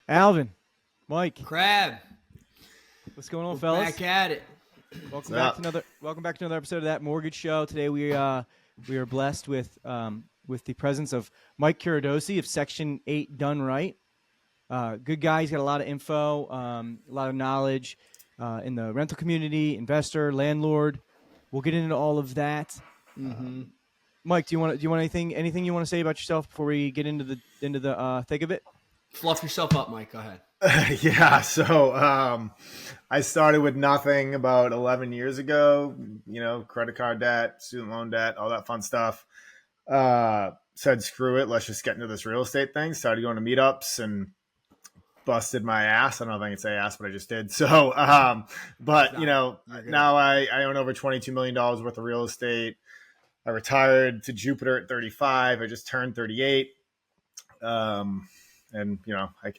Alvin, Mike, Crab. what's going on, We're fellas? back at it. Welcome back to another episode of That Mortgage Show. Today we are blessed with the presence of Mike Curadossi of Section 8 Done Right. Good guy. He's got a lot of info, a lot of knowledge in the rental community, investor, landlord. We'll get into all of that. Mike, do you want anything you want to say about yourself before we get into the thick of it? Fluff yourself up, Mike. Go ahead. So I started with nothing about 11 years ago, credit card debt, student loan debt, all that fun stuff. Said, screw it. Let's just get into this real estate thing. Started going to meetups and busted my ass. I don't know if I can say ass, but I just did. So, now I own over $22 million worth of real estate. I retired to Jupiter at 35. I just turned 38. And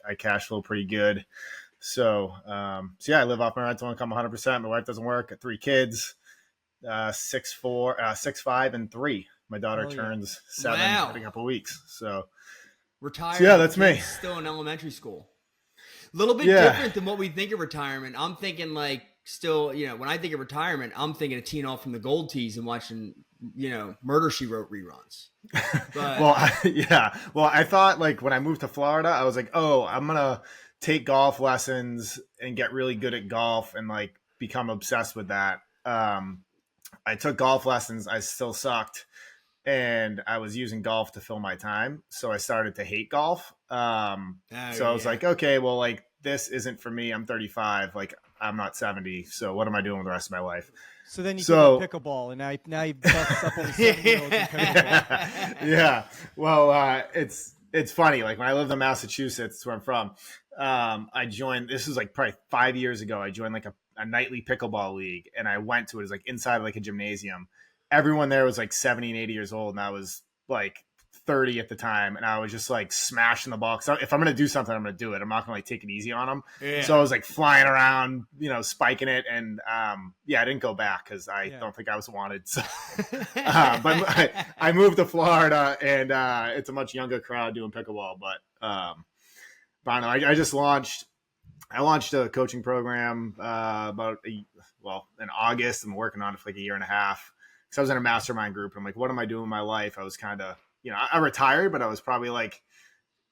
I cash flow pretty good. So I live off my rental income 100%. My wife doesn't work. Got 3 kids, 6'4", 6'5", and 3. My daughter turns 7 in a couple of weeks. So retired. So that's me. Still in elementary school. A little bit different than what we think of retirement. I'm thinking when I think of retirement, I'm thinking of teeing off from the gold tees and watching, Murder, She Wrote reruns. But, I thought when I moved to Florida, I was like, oh, I'm going to take golf lessons and get really good at golf and become obsessed with that. I took golf lessons. I still sucked. And I was using golf to fill my time. So I started to hate golf. I was like, okay, well, this isn't for me. I'm 35. I'm not 70. So what am I doing with the rest of my life? So then you pick up pickleball, and now you bust up on the 7-year-olds in pickleball. Yeah. Well, it's funny. When I lived in Massachusetts, that's where I'm from, I joined. This was probably 5 years ago. I joined a nightly pickleball league, and I went to it. It was inside a gymnasium. Everyone there was 70 and 80 years old, and I was 30 at the time, and I was just smashing the ball. So if I'm gonna do something, I'm gonna do it. I'm not gonna take it easy on them. Yeah. So I was flying around, spiking it, and I didn't go back because I don't think I was wanted. So, but I moved to Florida, and it's a much younger crowd doing pickleball. But I don't know. I just launched. I launched a coaching program in August. I'm working on it for a year and a half. Because I was in a mastermind group. I'm what am I doing in my life? I was kind of, I retired, but I was probably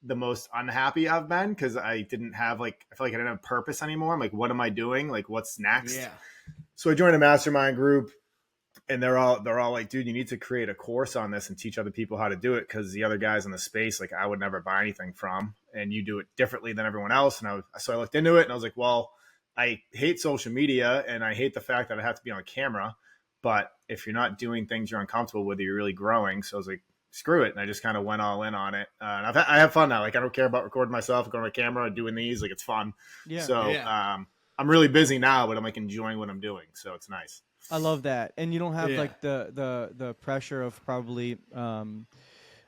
the most unhappy I've been because I didn't have I feel like I didn't have purpose anymore. I'm what am I doing? What's next? Yeah. So I joined a mastermind group, and they're all dude, you need to create a course on this and teach other people how to do it because the other guys in the space, I would never buy anything from, and you do it differently than everyone else. And so I looked into it, and I was well, I hate social media, and I hate the fact that I have to be on camera. But if you're not doing things you're uncomfortable with, you're really growing. So I was screw it. And I just kind of went all in on it. And I have fun now. I don't care about recording myself, going on camera, doing these. It's fun. Yeah. So I'm really busy now, but I'm enjoying what I'm doing. So it's nice. I love that. And you don't have the pressure of probably earning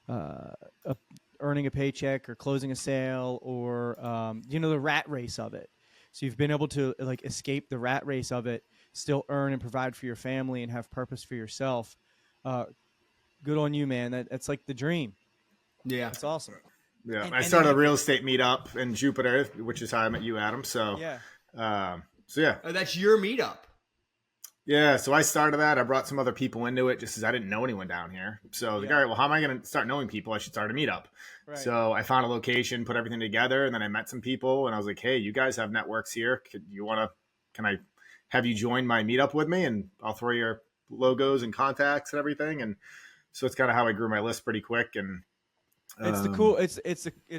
a paycheck or closing a sale or, the rat race of it. So you've been able to escape the rat race of it, still earn and provide for your family and have purpose for yourself. Good on you, man. That's the dream. Yeah. It's awesome. Yeah. I started a real estate meetup in Jupiter, which is how I met you, Adam. So, Oh, that's your meetup. Yeah. So I started that. I brought some other people into it just because I didn't know anyone down here. So all right, well, how am I going to start knowing people? I should start a meetup. Right. So I found a location, put everything together, and then I met some people, and I was hey, you guys have networks here. Can I have you join my meetup with me, and I'll throw your logos and contacts and everything. And so it's kind of how I grew my list pretty quick. And it's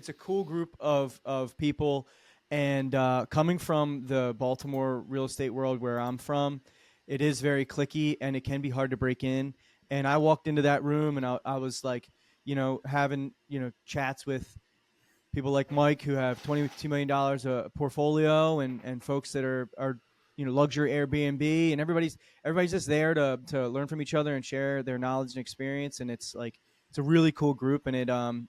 a cool group of people. And coming from the Baltimore real estate world where I'm from, it is very cliquey and it can be hard to break in. And I walked into that room and I was having, chats with people like Mike who have $22 million a portfolio and folks that are luxury Airbnb, and everybody's just there to learn from each other and share their knowledge and experience. And it's a really cool group, and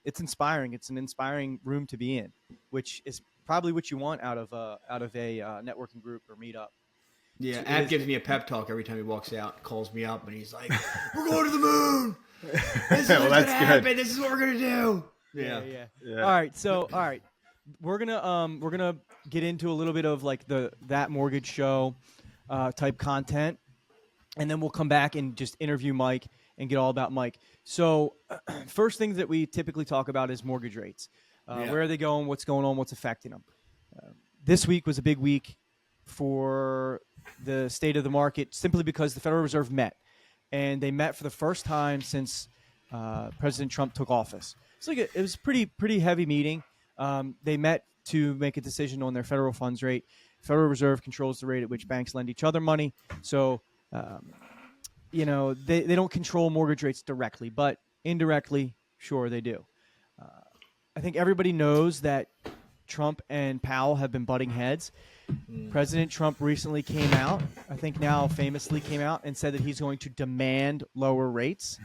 it's inspiring. It's an inspiring room to be in, which is probably what you want out of a networking group or meetup. Yeah, so Ab gives me a pep talk every time he walks out, calls me up, and he's like, "We're going to the moon. This is what's gonna happen. This is what we're gonna do." Yeah. All right. we're gonna get into a little bit of like that mortgage show type content, and then we'll come back and just interview Mike and get all about Mike. So, first things that we typically talk about is mortgage rates. Where are they going? What's going on? What's affecting them? This week was a big week for the state of the market, simply because the Federal Reserve met, and they met for the first time since President Trump took office. So it was pretty heavy meeting. They met to make a decision on their federal funds rate. Federal Reserve controls the rate at which banks lend each other money. So, they don't control mortgage rates directly, but indirectly, sure, they do. I think everybody knows that Trump and Powell have been butting heads. President Trump recently came out, I think now famously came out, and said that he's going to demand lower rates.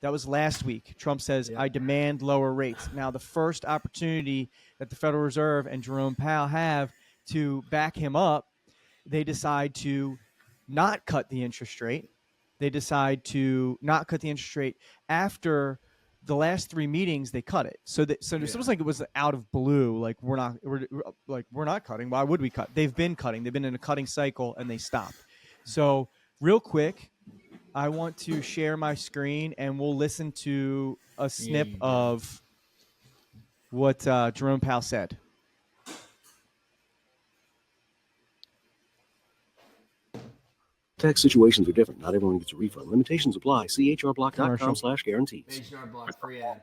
That was last week. Trump says, I demand lower rates. Now, the first opportunity that the Federal Reserve and Jerome Powell have to back him up, they decide to not cut the interest rate. They decide to not cut the interest rate after the last three meetings. They cut it. So it's almost like it was out of blue. Like we're not cutting. Why would we cut? They've been cutting. They've been in a cutting cycle, and they stopped. So real quick, I want to share my screen, and we'll listen to a snip of what Jerome Powell said. Tax situations are different. Not everyone gets a refund. Limitations apply. See hrblock.com/guarantees. H&R Block, free ad.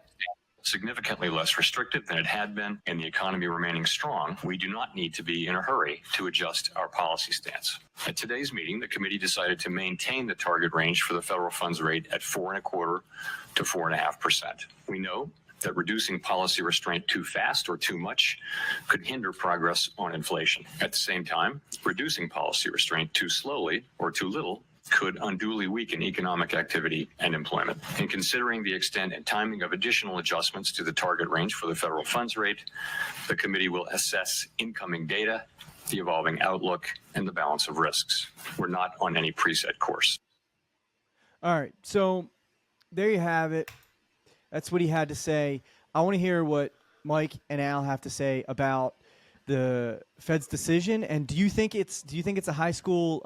Significantly less restrictive than it had been, and the economy remaining strong, we do not need to be in a hurry to adjust our policy stance. At today's meeting, the committee decided to maintain the target range for the federal funds rate at 4.25% to 4.5%. We know that reducing policy restraint too fast or too much could hinder progress on inflation. At the same time, reducing policy restraint too slowly or too little could unduly weaken economic activity and employment. In considering the extent and timing of additional adjustments to the target range for the federal funds rate, the committee will assess incoming data, the evolving outlook, and the balance of risks. We're not on any preset course. All right, so there you have it. That's what he had to say. I want to hear what Mike and Al have to say about the Fed's decision. And do you think it's a high school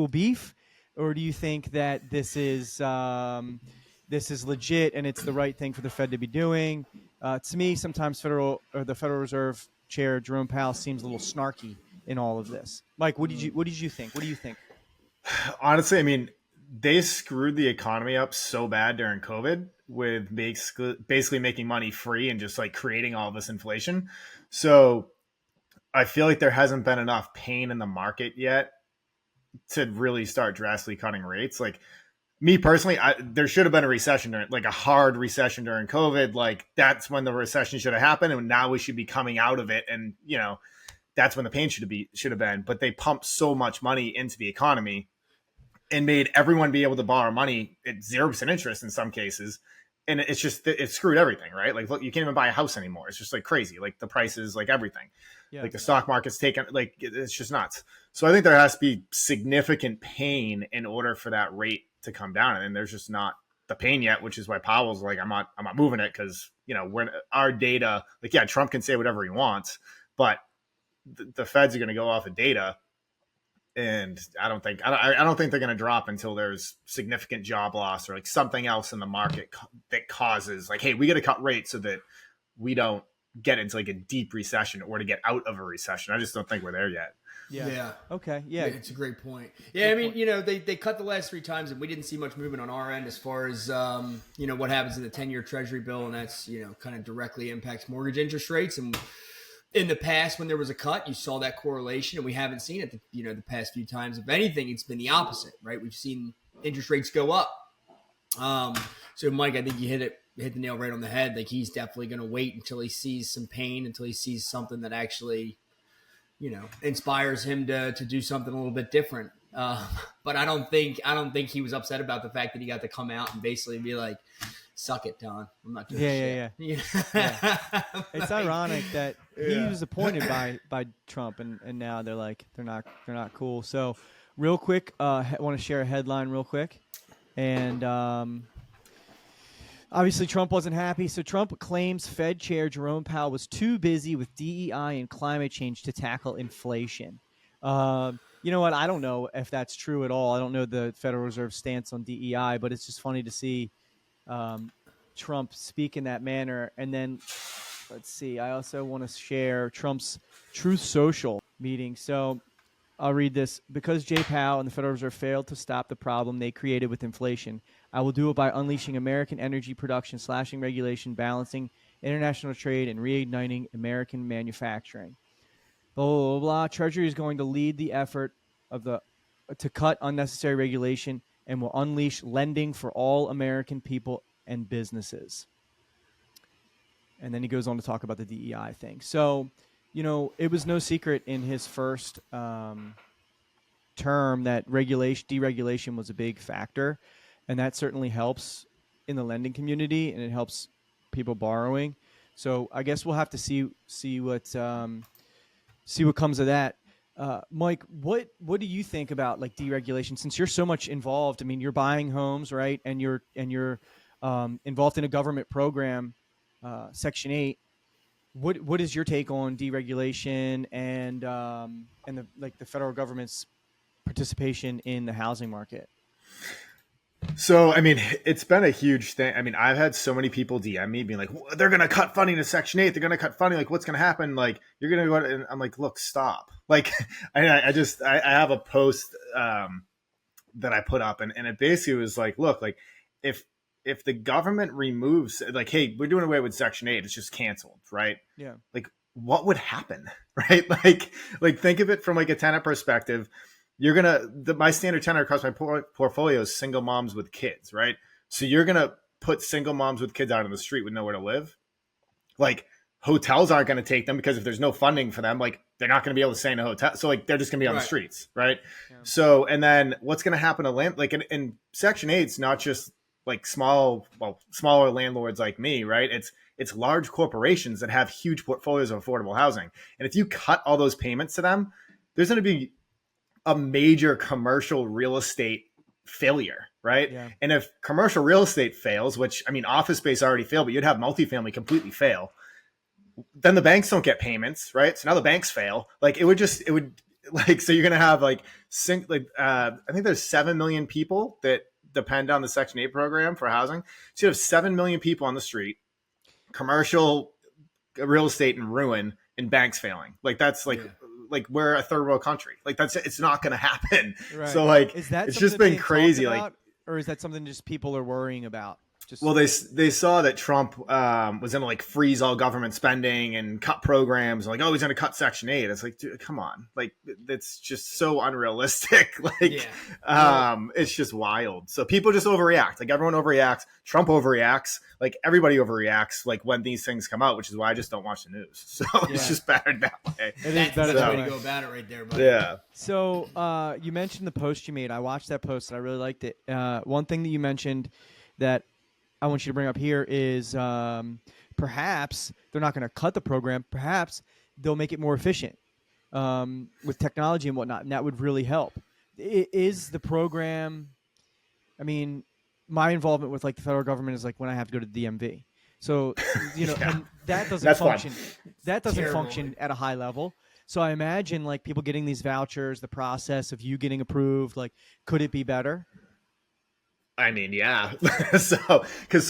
beef, or do you think that this is legit and it's the right thing for the Fed to be doing? To me, sometimes the Federal Reserve Chair Jerome Powell seems a little snarky in all of this. Mike, what did you think? What do you think? Honestly, I mean, they screwed the economy up so bad during COVID with basically making money free and just like creating all this inflation. So I feel like there hasn't been enough pain in the market yet to really start drastically cutting rates. Like me personally, there should have been a recession like a hard recession during COVID. Like that's when the recession should have happened. And now we should be coming out of it. And, that's when the pain should have been. But they pumped so much money into the economy and made everyone be able to borrow money at 0% interest in some cases. And it screwed everything, right? Like, look, you can't even buy a house anymore. It's just like crazy. Like the prices, like everything, like the stock market's taken, like it's just nuts. So I think there has to be significant pain in order for that rate to come down. And there's just not the pain yet, which is why Powell's like, I'm not moving it. Cause we're our data, like, yeah, Trump can say whatever he wants, but the Feds are going to go off of data. And I don't think they're going to drop until there's significant job loss or like something else in the market that causes like, hey, we got to cut rates so that we don't get into like a deep recession or to get out of a recession. I just don't think we're there yet. Yeah. Okay. Yeah. It's a great point. Yeah. I mean, they cut the last three times and we didn't see much movement on our end as far as, what happens in the 10-year Treasury bill. And that's, kind of directly impacts mortgage interest rates. And in the past, when there was a cut, you saw that correlation, and we haven't seen it, the past few times. If anything, it's been the opposite, right? We've seen interest rates go up. So, Mike, I think you hit the nail right on the head. Like, he's definitely going to wait until he sees some pain, until he sees something that actually, inspires him to do something a little bit different. But I don't think he was upset about the fact that he got to come out and basically be like, suck it, Don. I'm not doing shit. Yeah. It's ironic that he was appointed by Trump, and now they're like they're not cool. So, real quick, I want to share a headline real quick, and Obviously, Trump wasn't happy. So Trump claims Fed Chair Jerome Powell was too busy with DEI and climate change to tackle inflation. You know what? I don't know if that's true at all. I don't know the Federal Reserve stance on DEI, but it's just funny to see Trump speak in that manner. And then let's see. I also want to share Trump's Truth Social meeting. So I'll read this. Because Jay Powell and the Federal Reserve failed to stop the problem they created with inflation, I will do it by unleashing American energy production, slashing regulation, balancing international trade, and reigniting American manufacturing. Blah, blah, blah, blah. Treasury is going to lead the effort to cut unnecessary regulation and will unleash lending for all American people and businesses. And then he goes on to talk about the DEI thing. So, it was no secret in his first term that deregulation was a big factor, and that certainly helps in the lending community, and it helps people borrowing. So I guess we'll have to see what comes of that. Mike, what do you think about like deregulation? Since you're so much involved, I mean, you're buying homes, right? And you're involved in a government program, Section 8. What is your take on deregulation and the federal government's participation in the housing market? So, I mean, it's been a huge thing. I mean, I've had so many people DM me being like, they're going to cut funding to Section 8. They're going to cut funding. Like, what's going to happen? Like, you're going to go out, and I'm like, look, stop. Like, I have a post that I put up, and it basically was like, look, like, if the government removes, like, hey, we're doing away with Section 8, it's just canceled, right? Yeah. Like, what would happen, right? Like think of it from like a tenant perspective. You're my standard tenant across my portfolio is single moms with kids, right? So you're gonna put single moms with kids out on the street with nowhere to live. Like, hotels aren't going to take them because if there's no funding for them, like, they're not going to be able to stay in a hotel. So like, they're just going to be on the streets, right? Yeah. So, and then what's going to happen to like in Section 8, it's not just like smaller landlords like me, right? It's large corporations that have huge portfolios of affordable housing. And if you cut all those payments to them, there's going to be a major commercial real estate failure, right? Yeah. And if commercial real estate fails, which, I mean, office space already failed, but you'd have multifamily completely fail, then the banks don't get payments, right? So now the banks fail. Like, so you're going to have I think there's 7 million people that depend on the Section 8 program for housing. So you have 7 million people on the street, commercial real estate in ruin, and banks failing. Like, that's like, like, we're a third world country. Like, it's not going to happen. Right. So like, it's just been crazy. Like, or is that something just people are worrying about? Well, they saw that Trump was going to like freeze all government spending and cut programs. Like, oh, he's going to cut Section 8. It's like, dude, come on. Like, it's just so unrealistic. Like, it's just wild. So people just overreact. Like, everyone overreacts. Trump overreacts. Like, everybody overreacts. Like, when these things come out, which is why I just don't watch the news. So it's just better that way. It is better that way to go about it, right there, buddy. Yeah. So you mentioned the post you made. I watched that post and I really liked it. One thing that you mentioned that I want you to bring up here is perhaps they're not going to cut the program. Perhaps they'll make it more efficient with technology and whatnot, and that would really help. Is the program? I mean, my involvement with like the federal government is like when I have to go to the DMV. So and that doesn't function. That doesn't function at a high level. So I imagine like people getting these vouchers, the process of you getting approved. Like, could it be better? I mean, yeah. So here's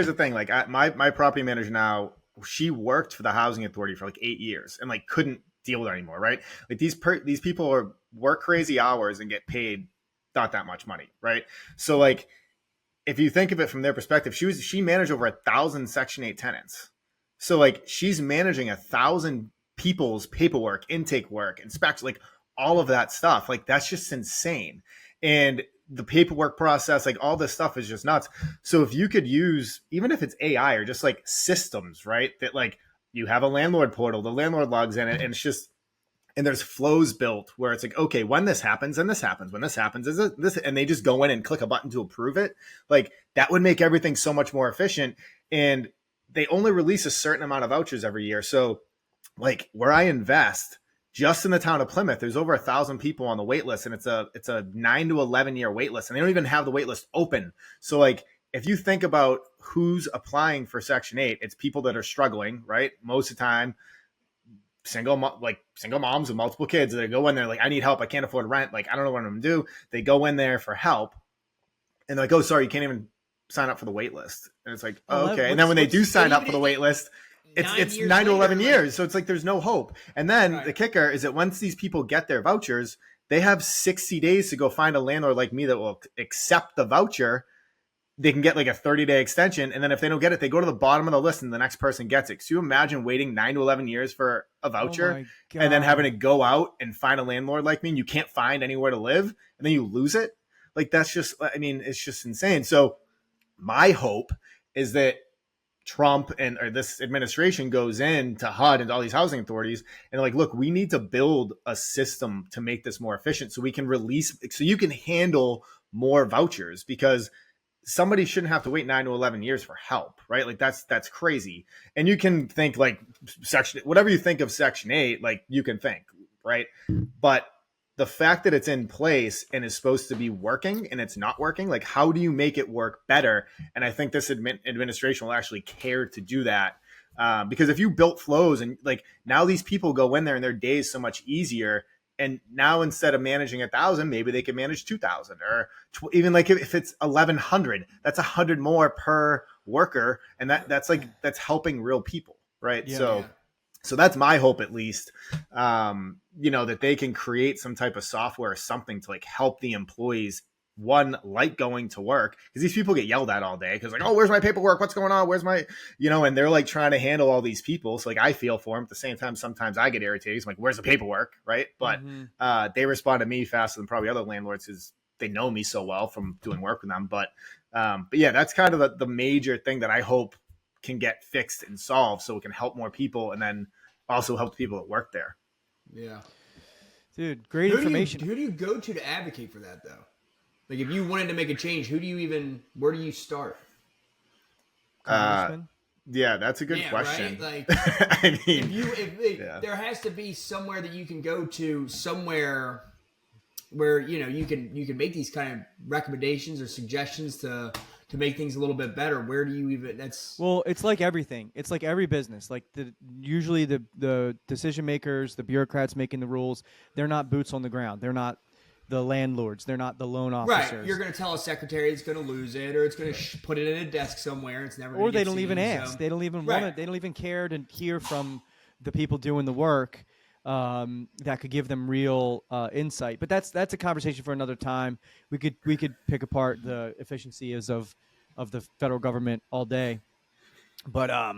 the thing. Like, my property manager now, she worked for the housing authority for like 8 years and like couldn't deal with it anymore. Right. Like, these people work crazy hours and get paid not that much money. Right. So like, if you think of it from their perspective, she managed over 1,000 Section 8 tenants. So like, she's managing 1,000 people's paperwork, intake work, inspections, like all of that stuff. Like, that's just insane. And the paperwork process, like all this stuff is just nuts. So if you could use, even if it's AI or just like systems, right? That like, you have a landlord portal, the landlord logs in it, and it's just, and there's flows built where it's like, okay, when this happens and this happens, when this happens, is it this? And they just go in and click a button to approve it. Like, that would make everything so much more efficient. And they only release a certain amount of vouchers every year. So like, where I invest, just in the town of Plymouth, there's over 1,000 people on the wait list, and it's a 9 to 11 year wait list, and they don't even have the wait list open. So like, if you think about who's applying for Section 8. It's people that are struggling, right? Most of the time, single moms with multiple kids. They go in there like, I need help. I can't afford rent. Like, I don't know what I'm going to do. They go in there for help. And they're like, oh, sorry, you can't even sign up for the wait list. And it's like, oh, okay. And then when they do sign up for the wait list, it's 9 to 11 years. So it's like, there's no hope. And then the kicker is that once these people get their vouchers, they have 60 days to go find a landlord like me that will accept the voucher. They can get like a 30-day extension. And then if they don't get it, they go to the bottom of the list and the next person gets it. So you imagine waiting 9 to 11 years for a voucher and then having to go out and find a landlord like me, and you can't find anywhere to live, and then you lose it. Like, that's just, I mean, it's just insane. So my hope is that Trump or this administration goes in to HUD and all these housing authorities and like, look, we need to build a system to make this more efficient so we can so you can handle more vouchers, because somebody shouldn't have to wait 9 to 11 years for help, right? Like, that's crazy. And you can think like whatever you think of Section 8, like, you can think, right? But the fact that it's in place and is supposed to be working and it's not working, like, how do you make it work better? And I think this administration will actually care to do that. Because if you built flows and like, now these people go in there and their day is so much easier. And now instead of managing 1,000, maybe they can manage 2,000, or even like if it's 1,100, that's 100 more per worker. And that's helping real people. Right. Yeah, So that's my hope, at least, that they can create some type of software or something to like help the employees, one, like going to work, because these people get yelled at all day because like, oh, where's my paperwork? What's going on? Where's my, and they're like trying to handle all these people. So like, I feel for them. At the same time, sometimes I get irritated. I'm like, where's the paperwork? Right. But they respond to me faster than probably other landlords because they know me so well from doing work with them. But yeah, that's kind of the major thing that I hope can get fixed and solved so it can help more people and then also help the people that work there. Yeah. Dude, great information. Who do you go to advocate for that, though? Like, if you wanted to make a change, where do you start? Congressman? Yeah, that's a good question. Right? Like, I mean, there has to be somewhere that you can go to, somewhere where, you can make these kind of recommendations or suggestions to make things a little bit better. Where do you even? Well, it's like everything. It's like every business. Like usually the decision makers, the bureaucrats making the rules, they're not boots on the ground. They're not the landlords. They're not the loan officers. Right. You're going to tell a secretary it's going to lose it, or it's going to put it in a desk somewhere. It's never. Or they don't even ask. They don't even want it. They don't even care to hear from the people doing the work. That could give them real insight. But that's a conversation for another time. We could pick apart the efficiencies of the federal government all day. But I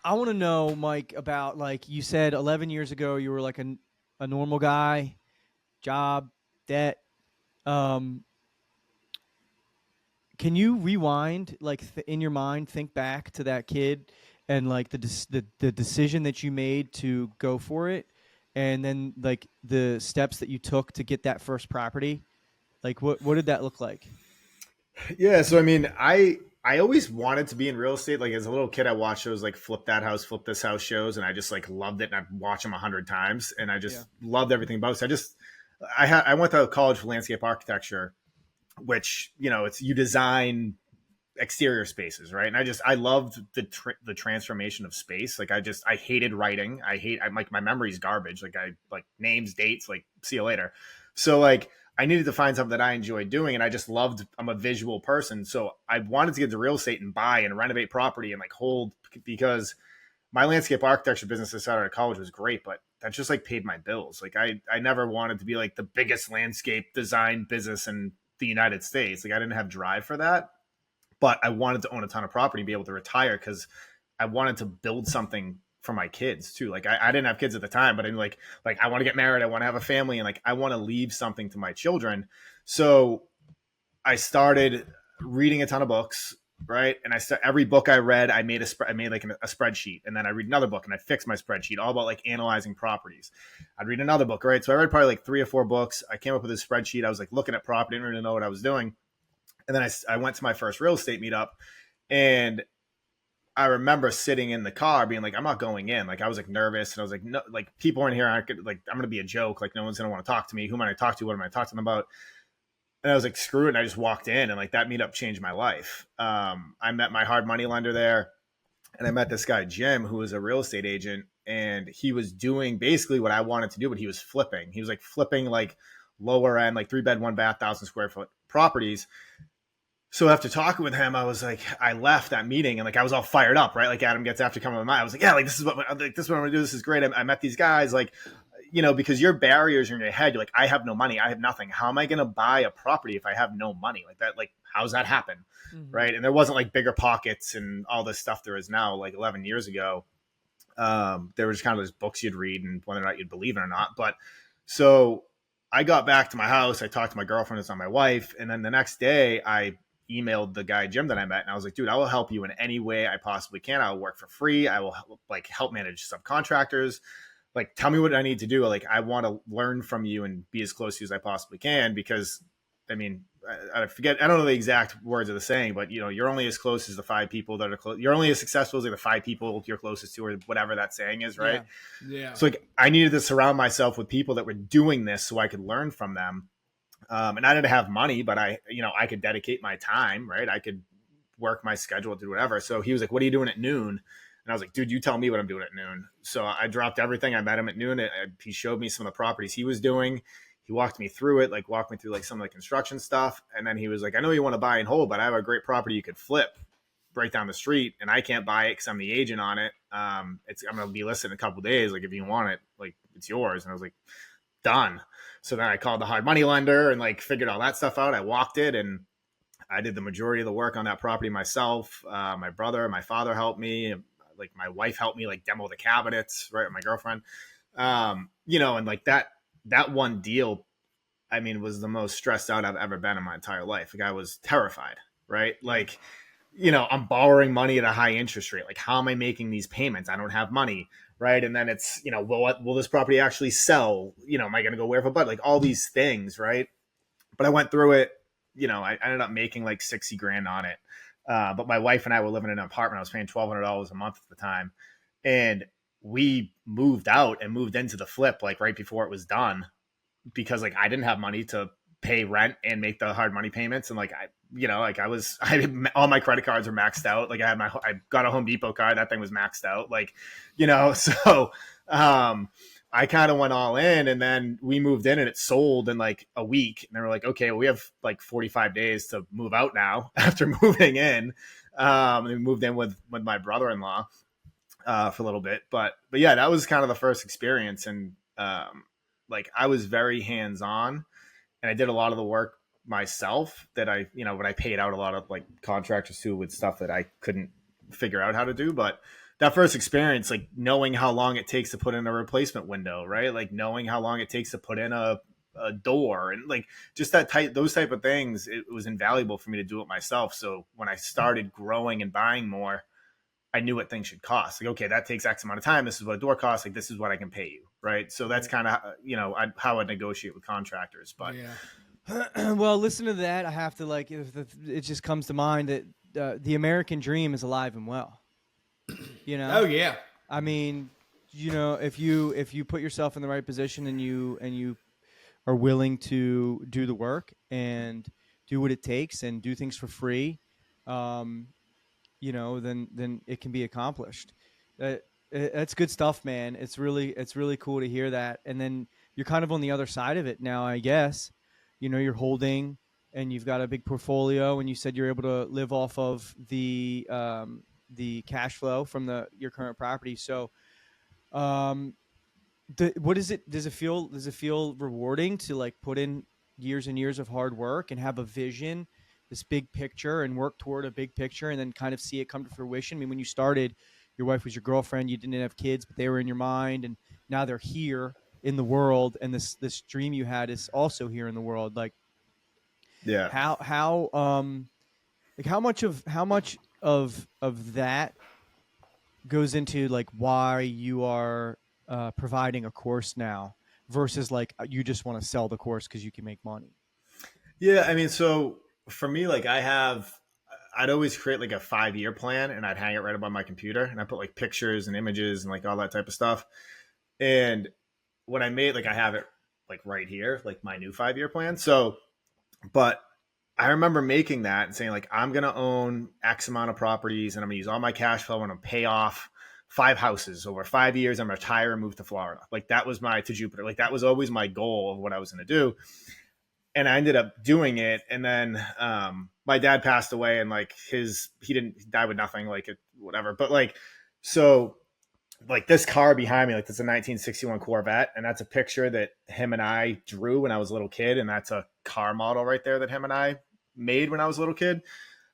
want to know, Mike, about, like you said 11 years ago, you were like a normal guy, job, debt. Can you rewind, like in your mind, think back to that kid and like the decision that you made to go for it, and then like the steps that you took to get that first property? Like what did that look like? Yeah, so I mean, I always wanted to be in real estate. Like as a little kid, I watched shows like Flip That House, Flip This House shows, and I just like loved it. And I'd watch them 100 times, and I just loved everything about it. So I went to college for landscape architecture, which it's you design exterior spaces, right? And I loved the transformation of space. Like I hated writing. My memory's garbage. Like I like names, dates, like see you later. So like I needed to find something that I enjoyed doing, and I'm a visual person. So I wanted to get into real estate and buy and renovate property and like hold, because my landscape architecture business I started at college was great, but that just like paid my bills. Like I never wanted to be like the biggest landscape design business in the United States. Like I didn't have drive for that, but I wanted to own a ton of property and be able to retire because I wanted to build something for my kids too. Like I didn't have kids at the time, but I'm like I want to get married. I want to have a family, and like I want to leave something to my children. So I started reading a ton of books, right? And every book I read, I made like a spreadsheet, and then I read another book and I fixed my spreadsheet all about like analyzing properties. I'd read another book, right? So I read probably like 3 or 4 books. I came up with a spreadsheet. I was like looking at property, didn't really know what I was doing. And then I went to my first real estate meetup, and I remember sitting in the car being like, I'm not going in. Like I was like nervous, and I was like, no, like people in here, I'm going to be a joke. Like no one's going to want to talk to me. Who am I going to talk to? What am I talking to them about? And I was like, screw it. And I just walked in, and like that meetup changed my life. I met my hard money lender there, and I met this guy, Jim, who was a real estate agent, and he was doing basically what I wanted to do, but he was flipping. He was like flipping like lower end, like 3-bed, 1-bath, 1,000-square-foot properties. So after talking with him, I was like, I left that meeting and like I was all fired up, right? Like Adam gets after coming with mine. I was like, yeah, like this is what I'm gonna do. This is great. I met these guys, like, because your barriers are in your head. You're like, I have no money, I have nothing. How am I gonna buy a property if I have no money? Like that, like how's that happen, right? And there wasn't like bigger pockets and all this stuff there is now. Like 11 years ago, there was kind of those books you'd read and whether or not you'd believe it or not. But so I got back to my house. I talked to my girlfriend, it's not my wife, and then the next day I emailed the guy Jim that I met, and I was like, dude, I will help you in any way I possibly can. I will work for free. I will like help manage subcontractors. Like, tell me what I need to do. Like, I want to learn from you and be as close to you as I possibly can, because I mean, I forget, I don't know the exact words of the saying, but you're only as close as the 5 people that are close. You're only as successful as like the 5 people you're closest to, or whatever that saying is, right? Yeah. So like, I needed to surround myself with people that were doing this so I could learn from them. And I didn't have money, but I could dedicate my time, right? I could work my schedule, do whatever. So he was like, what are you doing at noon? And I was like, dude, you tell me what I'm doing at noon. So I dropped everything. I met him at noon. He showed me some of the properties he was doing. He walked me through it, like walked me through like some of the construction stuff. And then he was like, I know you want to buy and hold, but I have a great property you could flip right down the street, and I can't buy it because I'm the agent on it. I'm going to be listed in a couple of days. Like, if you want it, like, it's yours. And I was like, done. So then I called the hard money lender and like figured all that stuff out. I walked it, and I did the majority of the work on that property myself. My brother, my father helped me. Like, my wife helped me like demo the cabinets, right? My girlfriend, and like that one deal, I mean, was the most stressed out I've ever been in my entire life. Like, I was terrified, right? Like, I'm borrowing money at a high interest rate. Like, how am I making these payments? I don't have money. Right. And then it's, will this property actually sell? Am I going to go where for bud? Like, all these things. Right. But I went through it. I ended up making like 60 grand on it. But my wife and I were living in an apartment. I was paying $1,200 a month at the time. And we moved out and moved into the flip like right before it was done, because like I didn't have money to pay rent and make the hard money payments. And like, all my credit cards were maxed out. Like, I got a Home Depot card. That thing was maxed out. Like, so, I kind of went all in, and then we moved in and it sold in like a week. And they were like, okay, well, we have like 45 days to move out now after moving in. And we moved in with my brother-in-law, for a little bit, but yeah, that was kind of the first experience. And, like, I was very hands-on, and I did a lot of the work myself that when I paid out a lot of like contractors too with stuff that I couldn't figure out how to do. But that first experience, like knowing how long it takes to put in a replacement window, right? Like knowing how long it takes to put in a door, and like just those type of things, it was invaluable for me to do it myself. So when I started growing and buying more, I knew what things should cost. Like, okay, that takes X amount of time. This is what a door costs. Like, this is what I can pay you. Right. So that's kind of, how I negotiate with contractors. But well, listen to that. I have to it just comes to mind that the American dream is alive and well. Oh yeah. I mean, if you put yourself in the right position and you are willing to do the work and do what it takes and do things for free, then it can be accomplished. That's good stuff, man. It's really cool to hear that. And then you're kind of on the other side of it now, I guess. You're holding, and you've got a big portfolio, and you said you're able to live off of the cash flow from your current property. So, what is it? Does it feel rewarding to like put in years and years of hard work and have a vision, this big picture, and work toward a big picture, and then kind of see it come to fruition? I mean, when you started, your wife was your girlfriend, you didn't have kids, but they were in your mind, and now they're here in the world, and this dream you had is also here in the world. Like, yeah, how much of that goes into like why you are providing a course now versus like you just want to sell the course because you can make money? Yeah, I mean, so for me, like I'd always create like a 5-year plan, and I'd hang it right above my computer, and I put like pictures and images and like all that type of stuff. And when I made, like, I have it like right here, like my new 5-year plan. So But I remember making that and saying like, I'm going to own X amount of properties and I'm going to use all my cash flow and I'm going to pay off 5 houses over 5 years. I'm going to retire and move to Florida. Like that was to Jupiter. Like that was always my goal of what I was going to do. And I ended up doing it. And then my dad passed away and like he didn't die with nothing, like it, whatever. But like, so like this car behind me, like that's a 1961 Corvette. And that's a picture that him and I drew when I was a little kid. And that's a car model right there that him and I made when I was a little kid.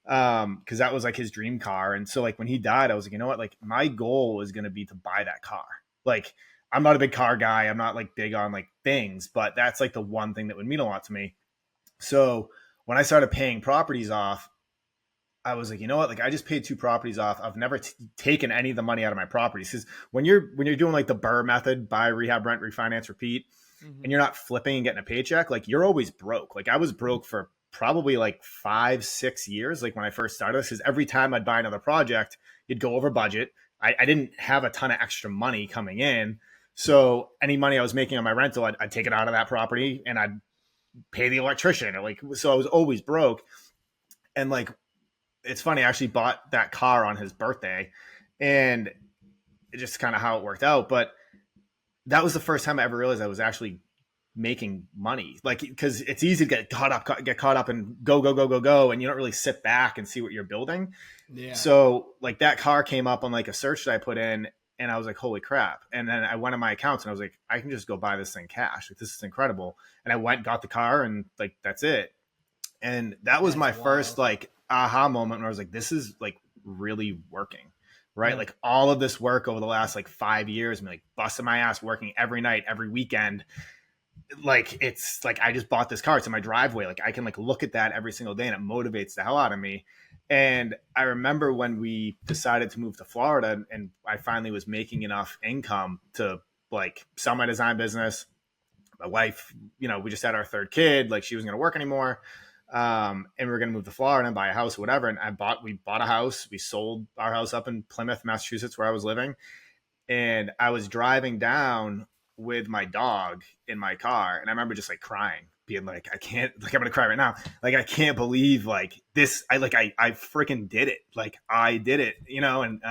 Cause that was like his dream car. And so like when he died, I was like, you know what, like my goal is going to be to buy that car. Like I'm not a big car guy. I'm not like big on like things, but that's like the one thing that would mean a lot to me. So when I started paying properties off, I was like, you know what? Like I just paid 2 properties off. I've never taken any of the money out of my properties. Cause when you're doing like the Burr method, buy, rehab, rent, refinance, repeat, and you're not flipping and getting a paycheck, like you're always broke. Like I was broke for probably like 5-6 years. Like when I first started this, cause every time I'd buy another project, you'd go over budget. I didn't have a ton of extra money coming in. So any money I was making on my rental, I'd take it out of that property and I'd pay the electrician. Or like, so I was always broke. And like, it's funny, I actually bought that car on his birthday and it just kind of how it worked out. But that was the first time I ever realized I was actually making money. Like, cause it's easy to get caught up and go. And you don't really sit back and see what you're building. Yeah. So like that car came up on like a search that I put in and I was like, holy crap. And then I went on my accounts and I was like, I can just go buy this thing cash. Like, this is incredible. And I went, got the car and like, that's it. And that was my first like aha moment where I was like, this is like really working, right? Yeah. Like all of this work over the last like 5 years, I'm like busting my ass working every night, every weekend. Like, it's like, I just bought this car. It's in my driveway. Like I can like look at that every single day and it motivates the hell out of me. And I remember when we decided to move to Florida and I finally was making enough income to like sell my design business. My wife, you know, we just had our 3rd kid, like she wasn't going to work anymore. And we were going to move to Florida and buy a house or whatever. And we bought a house. We sold our house up in Plymouth, Massachusetts, where I was living. And I was driving down with my dog in my car. And I remember just like crying, being like, I can't, like, I'm going to cry right now. Like, I can't believe like this. I freaking did it. Like I did it, you know? And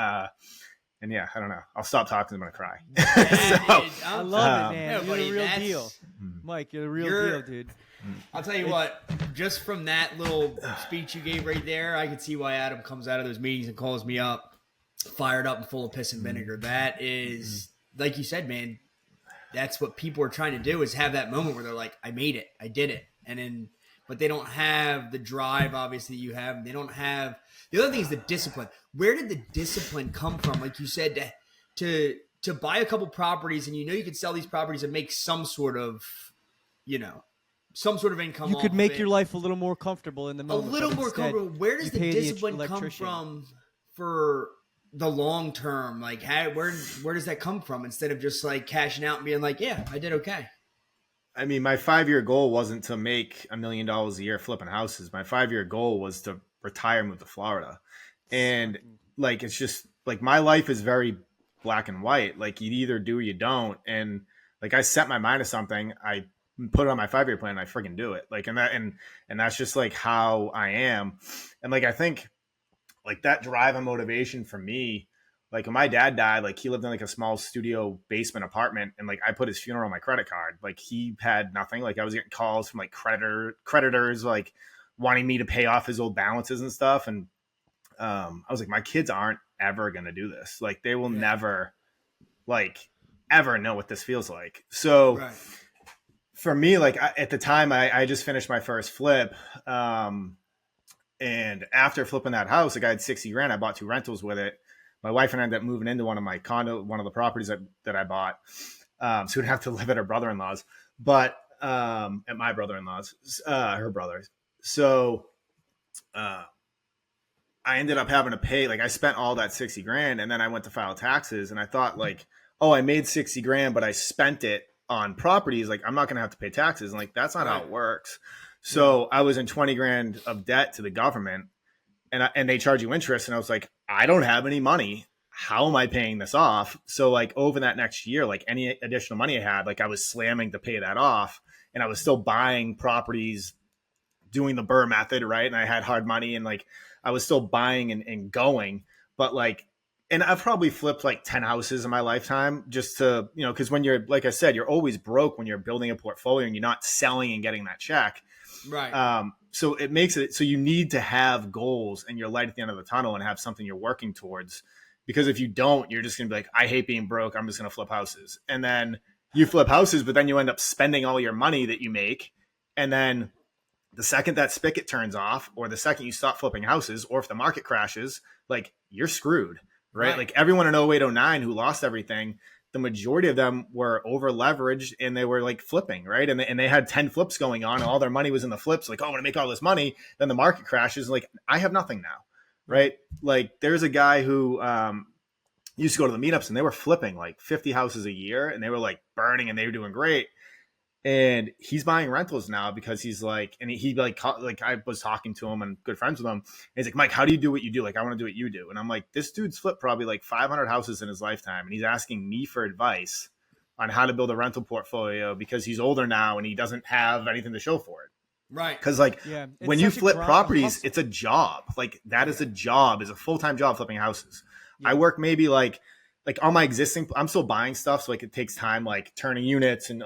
yeah, I don't know. I'll stop talking. I'm going to cry. I love it, man. You're the real deal. Mike, you're the real deal, dude. I'll tell you what, just from that little speech you gave right there, I can see why Adam comes out of those meetings and calls me up, fired up and full of piss and vinegar. That is, like you said, man, that's what people are trying to do, is have that moment where they're like, I made it, I did it. And then, but they don't have the drive, obviously, you have. They don't have, the other thing is the discipline. Where did the discipline come from? Like you said, to buy a couple properties and you know you could sell these properties and make some sort of, you know, some sort of income. You could make your life a little more comfortable in the moment. A little more comfortable. Where does the discipline come from for the long term? Like, where does that come from instead of just like cashing out and being like, yeah, I did okay? I mean, my 5-year goal wasn't to make $1 million a year flipping houses. My 5-year goal was to retire and move to Florida. And like, it's just like, my life is very black and white. Like, you either do or you don't. And like, I set my mind to something, I put it on my 5-year plan and I freaking do it. Like, and that's just like how I am. And like, I think like that drive and motivation for me, like when my dad died, like he lived in like a small studio basement apartment and like I put his funeral on my credit card. Like he had nothing. Like I was getting calls from like creditors, like wanting me to pay off his old balances and stuff. And I was like, my kids aren't ever going to do this. Like they will never like ever know what this feels like. So for me, like at the time I just finished my first flip. And after flipping that house, like I had 60 grand. I bought 2 rentals with it. My wife and I ended up moving into one of the properties that I bought. So we'd have to live at her brother-in-law's, but at my brother-in-law's, her brother's. So I ended up having to pay, like I spent all that 60 grand and then I went to file taxes and I thought like, oh, I made 60 grand, but I spent it on properties. Like I'm not going to have to pay taxes. And like, that's not how it works. So I was in 20 grand of debt to the government and they charge you interest. And I was like, I don't have any money. How am I paying this off? So like over that next year, like any additional money I had, like I was slamming to pay that off and I was still buying properties, doing the Burr method, right? And I had hard money and like I was still buying and going, but like, and I've probably flipped like 10 houses in my lifetime just to, you know, because when you're, like I said, you're always broke when you're building a portfolio and you're not selling and getting that check. Right. So it makes it so you need to have goals and your light at the end of the tunnel and have something you're working towards. Because if you don't, you're just going to be like, I hate being broke. I'm just going to flip houses. And then you flip houses, but then you end up spending all your money that you make. And then the second that spigot turns off, or the second you stop flipping houses, or if the market crashes, like you're screwed, right? Like everyone in 08, 09 who lost everything, the majority of them were over leveraged and they were like flipping, right? And they had 10 flips going on and all their money was in the flips. Like, oh, I'm going to make all this money. Then the market crashes. Like, I have nothing now, right? Like there's a guy who used to go to the meetups and they were flipping like 50 houses a year and they were like burning and they were doing great. And he's buying rentals now because he's like, and he like I was talking to him and good friends with him. And he's like, Mike, how do you do what you do? Like, I want to do what you do. And I'm like, this dude's flipped probably like 500 houses in his lifetime. And he's asking me for advice on how to build a rental portfolio because he's older now and he doesn't have anything to show for it. Right. Because like when you flip properties, it's a job. Like that is a job, is a full-time job flipping houses. Yeah. I work maybe like on my existing, I'm still buying stuff. So like it takes time, like turning units and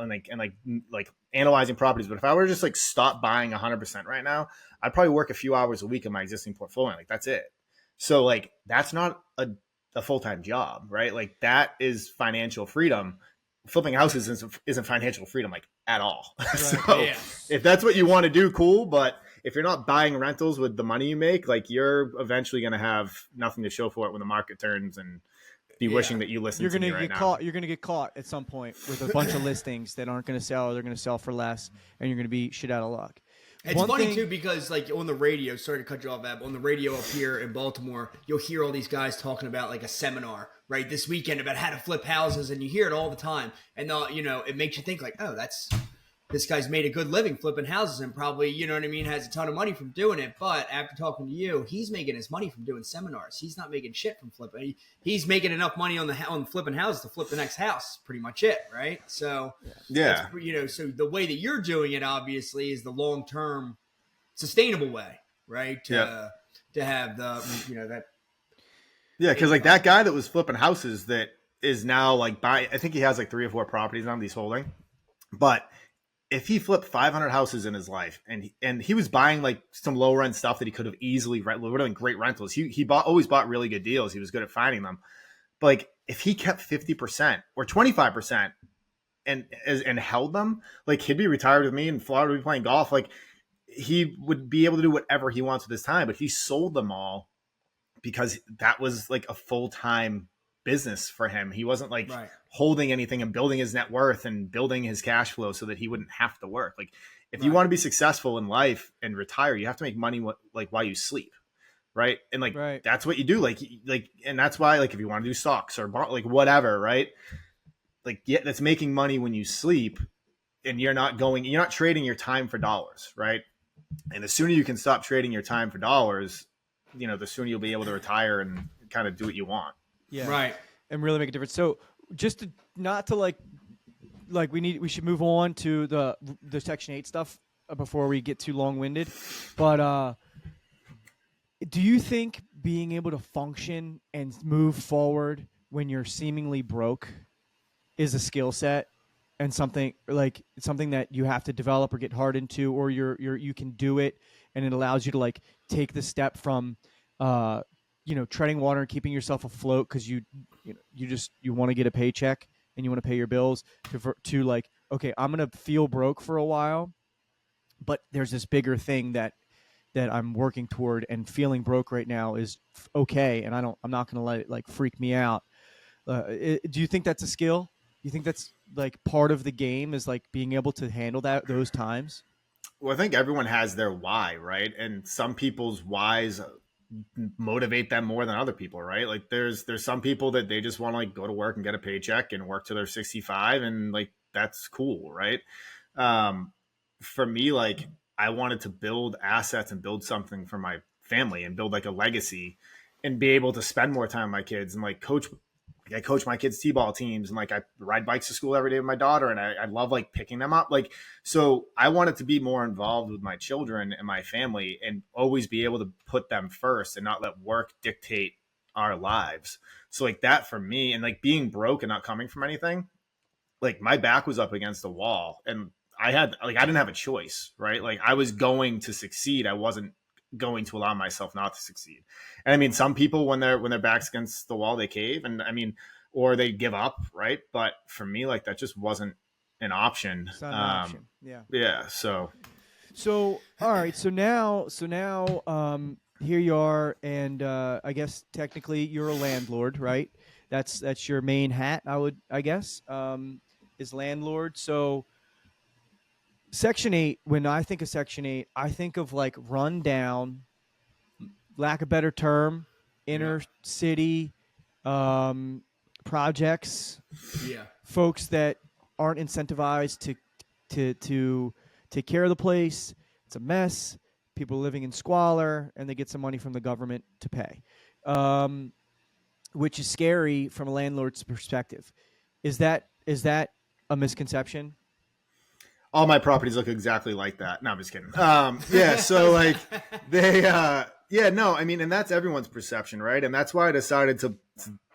analyzing properties. But if I were to just like stop buying 100% right now, I'd probably work a few hours a week in my existing portfolio. Like that's it. So like, that's not a full-time job, right? Like that is financial freedom. Flipping houses isn't financial freedom like at all. Right. So if that's what you want to do, cool. But if you're not buying rentals with the money you make, like you're eventually going to have nothing to show for it when the market turns and be wishing that you listened to me right now. You're going to get caught at some point with a bunch of listings that aren't going to sell. Or they're going to sell for less, and you're going to be shit out of luck. It's funny too because like on the radio, sorry to cut you off, Ab, on the radio up here in Baltimore, you'll hear all these guys talking about like a seminar, right, this weekend about how to flip houses, and you hear it all the time, and you know, it makes you think like, oh, this guy's made a good living flipping houses and probably, you know what I mean, has a ton of money from doing it. But after talking to you, he's making his money from doing seminars. He's not making shit from flipping. He's making enough money on flipping houses to flip the next house. Pretty much it, right? So yeah, you know, so the way that you're doing it obviously is the long term, sustainable way, right? To have the, you know, that. Yeah, because like that guy that was flipping houses that is now like I think he has like 3 or 4 properties on these holding, but if he flipped 500 houses in his life and he was buying like some low rent stuff that he could have easily we're doing great rentals. He always bought really good deals. He was good at finding them. But like if he kept 50% or 25% and held them, like he'd be retired with me in Florida, be playing golf. Like he would be able to do whatever he wants with his time, but he sold them all because that was like a full-time business for him. He wasn't like holding anything and building his net worth and building his cash flow so that he wouldn't have to work. Like if you want to be successful in life and retire, you have to make money like while you sleep. Right. And like, that's what you do. Like, and that's why, like, if you want to do stocks or like whatever, right. Like, yeah, that's making money when you sleep and you're not trading your time for dollars. Right. And the sooner you can stop trading your time for dollars, you know, the sooner you'll be able to retire and kind of do what you want. Yeah. Right. And really make a difference. So just to not to like we should move on to the Section 8 stuff before we get too long-winded. But do you think being able to function and move forward when you're seemingly broke is a skill set and something that you have to develop or get hard into, or you can do it and it allows you to like take the step from you know, treading water and keeping yourself afloat because you want to get a paycheck and you want to pay your bills to like, okay, I'm going to feel broke for a while, but there's this bigger thing that I'm working toward, and feeling broke right now is okay. And I'm not going to let it like freak me out. Do you think that's a skill? You think that's like part of the game, is like being able to handle those times? Well, I think everyone has their why, right? And some people's whys motivate them more than other people, right? Like there's some people that they just want to like go to work and get a paycheck and work till they're 65, and like that's cool, right? For me, like I wanted to build assets and build something for my family and build like a legacy and be able to spend more time with my kids and like coach I coach my kids' t-ball teams, and like I ride bikes to school every day with my daughter, and I love like picking them up. Like, so I wanted to be more involved with my children and my family and always be able to put them first and not let work dictate our lives. So like that for me, and like being broke and not coming from anything, like my back was up against the wall, and I didn't have a choice, right? Like I was going to succeed. I wasn't going to allow myself not to succeed. And I mean, some people when their back's against the wall, they cave, and I mean, or they give up, right? But for me, like that just wasn't an option. It's not an option. Yeah. Yeah. So all right. So now, here you are, and I guess technically you're a landlord, right? That's your main hat, I guess, is landlord. So Section 8, when I think of Section 8, I think of like run down, lack of better term, inner city projects. Yeah. Folks that aren't incentivized to take care of the place. It's a mess. People living in squalor, and they get some money from the government to pay, which is scary from a landlord's perspective. Is that a misconception? all my properties look exactly like that. No, I'm just kidding. Yeah. So like they, yeah, no, I mean, and that's everyone's perception, right? And that's why I decided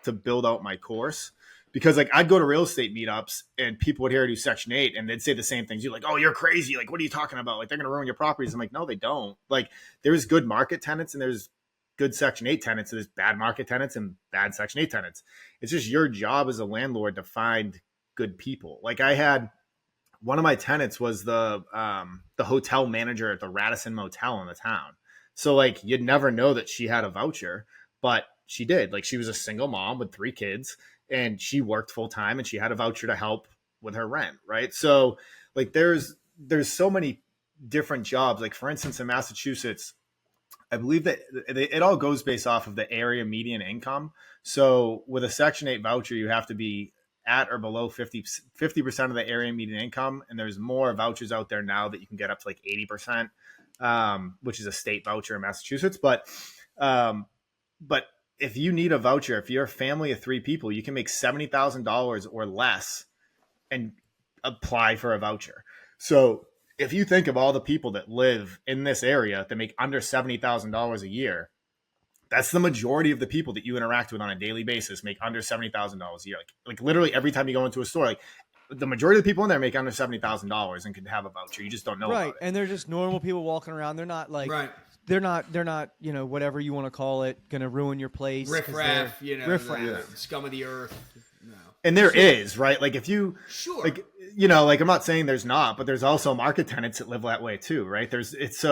to build out my course, because like I'd go to real estate meetups and people would hear I do Section 8 and they'd say the same things. You're like, oh, you're crazy. Like, what are you talking about? Like, they're going to ruin your properties. I'm like, no, they don't. Like, there's good market tenants and there's good Section 8 tenants. And there's bad market tenants and bad Section 8 tenants. It's just your job as a landlord to find good people. Like I had one of my tenants was the hotel manager at the Radisson Motel in the town. So like you'd never know that she had a voucher, but she did. Like she was a single mom with 3 kids and she worked full time and she had a voucher to help with her rent. Right. So like there's so many different jobs. Like for instance, in Massachusetts, I believe that it all goes based off of the area median income. So with a Section 8 voucher, you have to be at or below 50% of the area median income. And there's more vouchers out there now that you can get up to like 80%, which is a state voucher in Massachusetts. But if you need a voucher, if you're a family of 3 people, you can make $70,000 or less and apply for a voucher. So if you think of all the people that live in this area that make under $70,000 a year, that's the majority of the people that you interact with on a daily basis make under $70,000 a year. Like literally every time you go into a store, like the majority of the people in there make under $70,000 and can have a voucher. You just don't know about it. And they're just normal people walking around. They're not like they're not whatever you want to call it, gonna ruin your place. Riffraff, riffraff. Scum of the earth. No. And there is, right? Like if you like like I'm not saying there's not, but there's also market tenants that live that way too, right? It's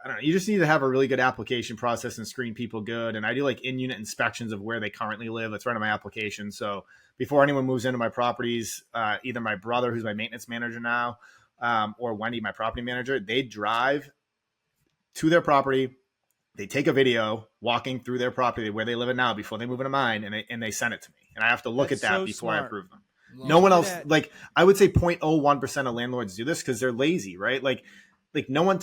I don't know. You just need to have a really good application process and screen people good. And I do like in-unit inspections of where they currently live. That's right on my application. So before anyone moves into my properties, either my brother, who's my maintenance manager now, or Wendy, my property manager, they drive to their property. They take a video walking through their property where they live in now before they move into mine, and they send it to me. And I have to look at that before I approve them. No one else, like I would say 0.01% of landlords do this because they're lazy, right? Like no one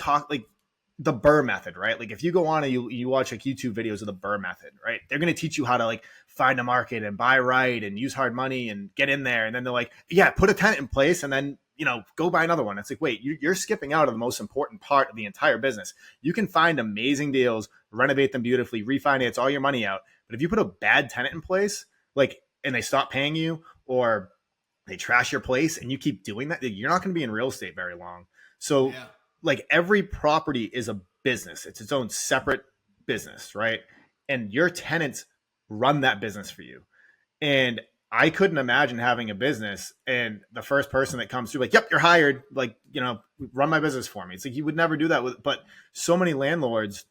the Burr method, right? Like if you go on and you watch like YouTube videos of the Burr method, right? They're going to teach you how to like find a market and buy right and use hard money and get in there. And then they're like, yeah, put a tenant in place and then, go buy another one. It's like, wait, you're skipping out of the most important part of the entire business. You can find amazing deals, renovate them beautifully, refinance all your money out. But if you put a bad tenant in place, like, and they stop paying you or they trash your place and you keep doing that, you're not going to be in real estate very long. So like every property is a business. It's its own separate business, right? And your tenants run that business for you. And I couldn't imagine having a business and the first person that comes through, like, yep, you're hired. Like, run my business for me. It's like, you would never do that but so many landlords,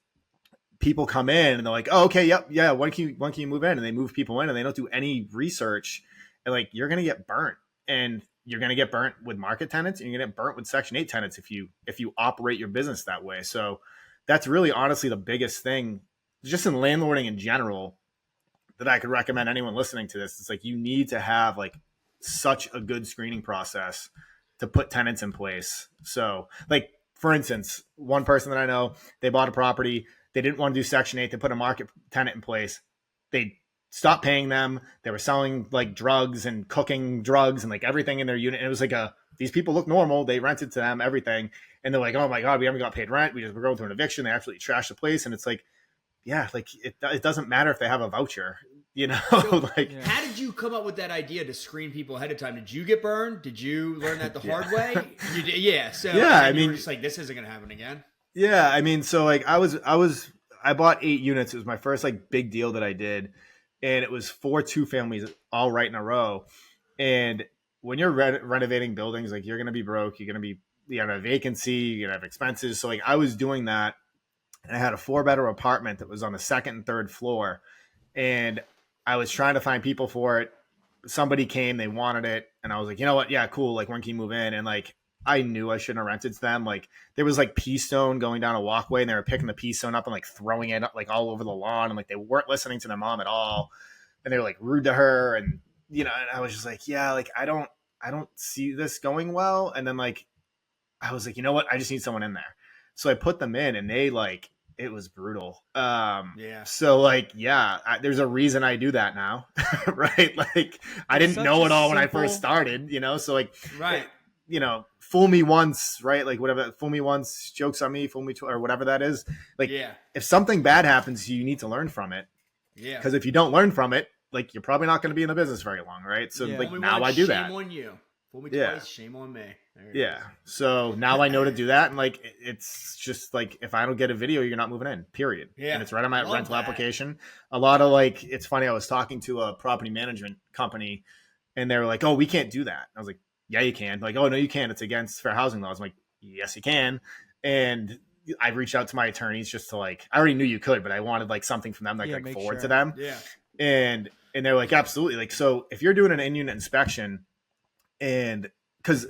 people come in and they're like, oh, okay, yep. Yeah. When can you move in? And they move people in and they don't do any research. And like, you're going to get burnt. And you're going to get burnt with market tenants and you're going to get burnt with Section 8 tenants if you operate your business that way. So that's really honestly the biggest thing just in landlording in general that I could recommend anyone listening to this. It's like, you need to have like such a good screening process to put tenants in place. So like, for instance, one person that I know, they bought a property. They didn't want to do Section 8. They put a market tenant in place. They stopped paying them. They were selling like drugs and cooking drugs and like everything in their unit. And it was like these people look normal. They rented to them everything. And they're like, oh my God, we haven't got paid rent. We're going through an eviction. They absolutely trashed the place. And it's like, yeah, like it doesn't matter if they have a voucher, you know, So, like, how did you come up with that idea to screen people ahead of time? Did you get burned? Did you learn that the hard way? You did, yeah. So yeah, I you mean, were just like, this isn't going to happen again. yeah, I mean, so like I bought 8 units. It was my first like big deal that I did. And it was 4 2-families all right in a row. And when you're renovating buildings, like you're going to be broke, you're going to have vacancy, you're going to have expenses. So like I was doing that, and I had a 4-bedroom apartment that was on the 2nd and 3rd floor, and I was trying to find people for it. Somebody came, they wanted it, and I was like, you know what? Yeah, cool. Like, when can you move in? And like, I knew I shouldn't have rented to them. Like, there was like pea stone going down a walkway, and they were picking the pea stone up and like throwing it like all over the lawn, and like they weren't listening to their mom at all, and they were like rude to her, and and I was just like, yeah, like I don't see this going well. And then like I was like, you know what? I just need someone in there. So I put them in, and they like, it was brutal. Yeah. So like, yeah, there's a reason I do that now, right? Like I It's didn't know such it a all when I simple- first started, so like, Right. fool me once, right? Like whatever, fool me once, jokes on me, fool me or whatever that is. Like, Yeah. if something bad happens, you need to learn from it. Yeah. Because if you don't learn from it, like you're probably not going to be in the business very long, right? So Yeah. like Fool me now once, I do that. Shame on you. Fool me Yeah. twice, shame on me. There it Yeah. is. So now I know to do that. And like, it's just like, if I don't get a video, you're not moving in, period. Yeah. And it's right on my Love rental that. application. A lot of like, it's funny. I was talking to a property management company, and they were like, oh, we can't do that. I was like, yeah, you can. Like, oh no, you can't. It's against fair housing laws. I'm like, yes, you can. And I reached out to my attorneys just to like, I already knew you could, but I wanted like something from them that I Yeah, could make forward sure. to them. Yeah. And they're like, absolutely. Like, so if you're doing an in-unit inspection, and because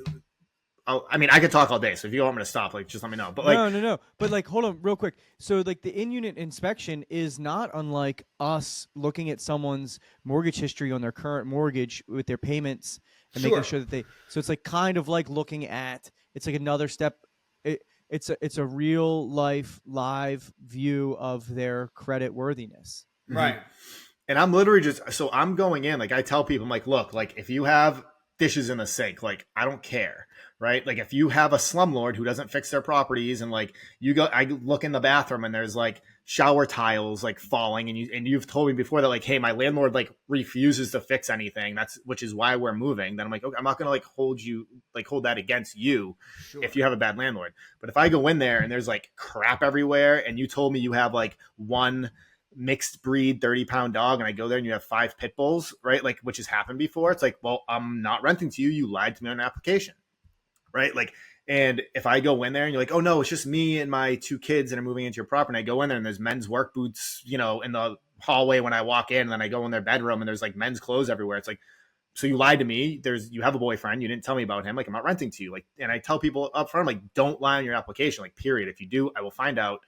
I mean, I could talk all day. So if you want me to stop, like, just let me know. But like, no. But like, hold on, real quick. So like, the in-unit inspection is not unlike us looking at someone's mortgage history on their current mortgage with their payments and making Sure. sure that they. So it's like kind of like looking at. It's like another step. It's a real life live view of their credit worthiness. Right. and I'm literally so I'm going in, like, I tell people, I'm like, look, like, if you have dishes in the sink, like, I don't care. Right. Like, if you have a slumlord who doesn't fix their properties, and like I look in the bathroom and there's like shower tiles like falling, and you've told me before that like, hey, my landlord like refuses to fix anything, which is why we're moving, then I'm like, okay, I'm not going to like hold that against you Sure. if you have a bad landlord. But if I go in there and there's like crap everywhere, and you told me you have like one mixed breed 30-pound dog, and I go there and you have 5 pit bulls, right? Like, which has happened before. It's like, well, I'm not renting to you. You lied to me on an application. Right. Like, and if I go in there and you're like, oh no, it's just me and my 2 kids and are moving into your property, and I go in there and there's men's work boots, in the hallway when I walk in, and then I go in their bedroom and there's like men's clothes everywhere. It's like, so you lied to me. You have a boyfriend. You didn't tell me about him. Like, I'm not renting to you. Like, and I tell people up front, like, don't lie on your application. Like, period. If you do, I will find out.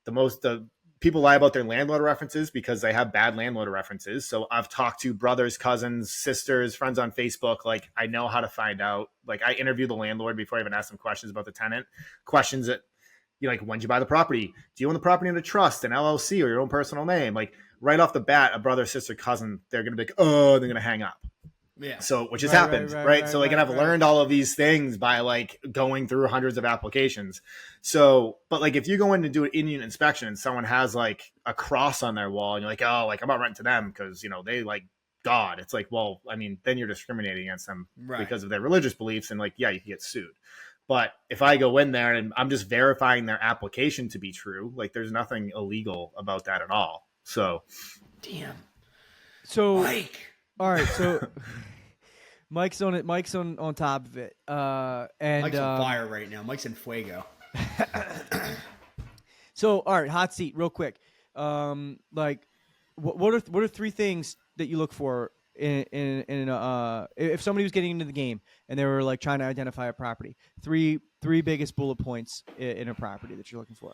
The people lie about their landlord references because they have bad landlord references. So I've talked to brothers, cousins, sisters, friends on Facebook. Like, I know how to find out. Like, I interview the landlord before I even ask them questions about the tenant. Questions that, like, when did you buy the property? Do you own the property in a trust, an LLC, or your own personal name? Like, right off the bat, a brother, sister, cousin, they're going to be like, oh, they're going to hang up. Yeah. So, which has Right, happened, right? So like, and I've right. learned all of these things by like going through hundreds of applications. So, but like, if you go in to do an in-unit inspection and someone has like a cross on their wall, and you're like, oh, like, I'm not renting to them because, they like God. It's like, well, I mean, then you're discriminating against them Right. because of their religious beliefs. And like, yeah, you can get sued. But if I go in there and I'm just verifying their application to be true, like, there's nothing illegal about that at all. So, Damn. So Mike. all right, so Mike's on it. Mike's on top of it. And Mike's on fire right now. Mike's in fuego. So, all right, hot seat, real quick. Like, what are 3 things that you look for in if somebody was getting into the game and they were like trying to identify a property? Three biggest bullet points in a property that you're looking for.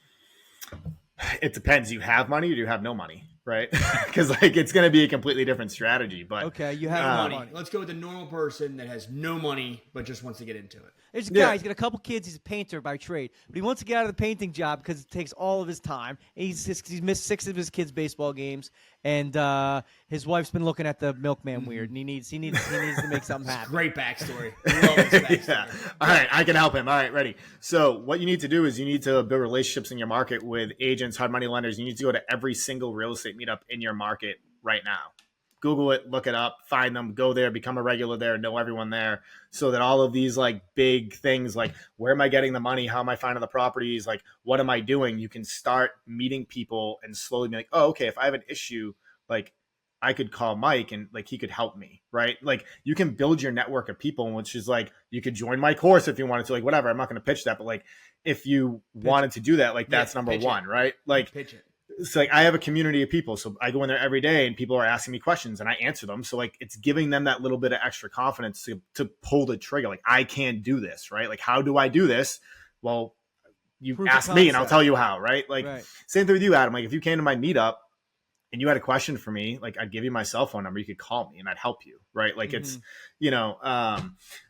it depends. You have money or do you have no money, right? Because like, it's going to be a completely different strategy. But Okay, you have no money. Let's go with the normal person that has no money but just wants to get into it. There's a guy. He's got a couple kids. He's a painter by trade, but he wants to get out of the painting job because it takes all of his time. He's missed 6 of his kids' baseball games, and his wife's been looking at the milkman weird, and he needs to make something happen. Great backstory. Love this backstory. Yeah. All right, I can help him. All right, ready. So what you need to do is you need to build relationships in your market with agents, hard money lenders. You need to go to every single real estate meetup in your market right now. Google it, look it up, find them, go there, become a regular there, know everyone there, so that all of these like big things like where am I getting the money? How am I finding the properties? Like what am I doing? You can start meeting people and slowly be like, oh, okay, if I have an issue, like I could call Mike and like he could help me, right? Like you can build your network of people, which is like you could join my course if you wanted to, like whatever. I'm not going to pitch that, but like if you wanted to do that, like that's number one, right? Like Pitch it. it's like I have a community of people, so I go in there every day and people are asking me questions and I answer them. So like it's giving them that little bit of extra confidence to pull the trigger. Like I can do this, right? Like how do I do this? Well, you Proof of ask me and I'll concept. tell you how, right? Like Right. same thing with you, Adam. Like if you came to my meetup and you had a question for me, like I'd give you my cell phone number, you could call me and I'd help you, right? Like it's,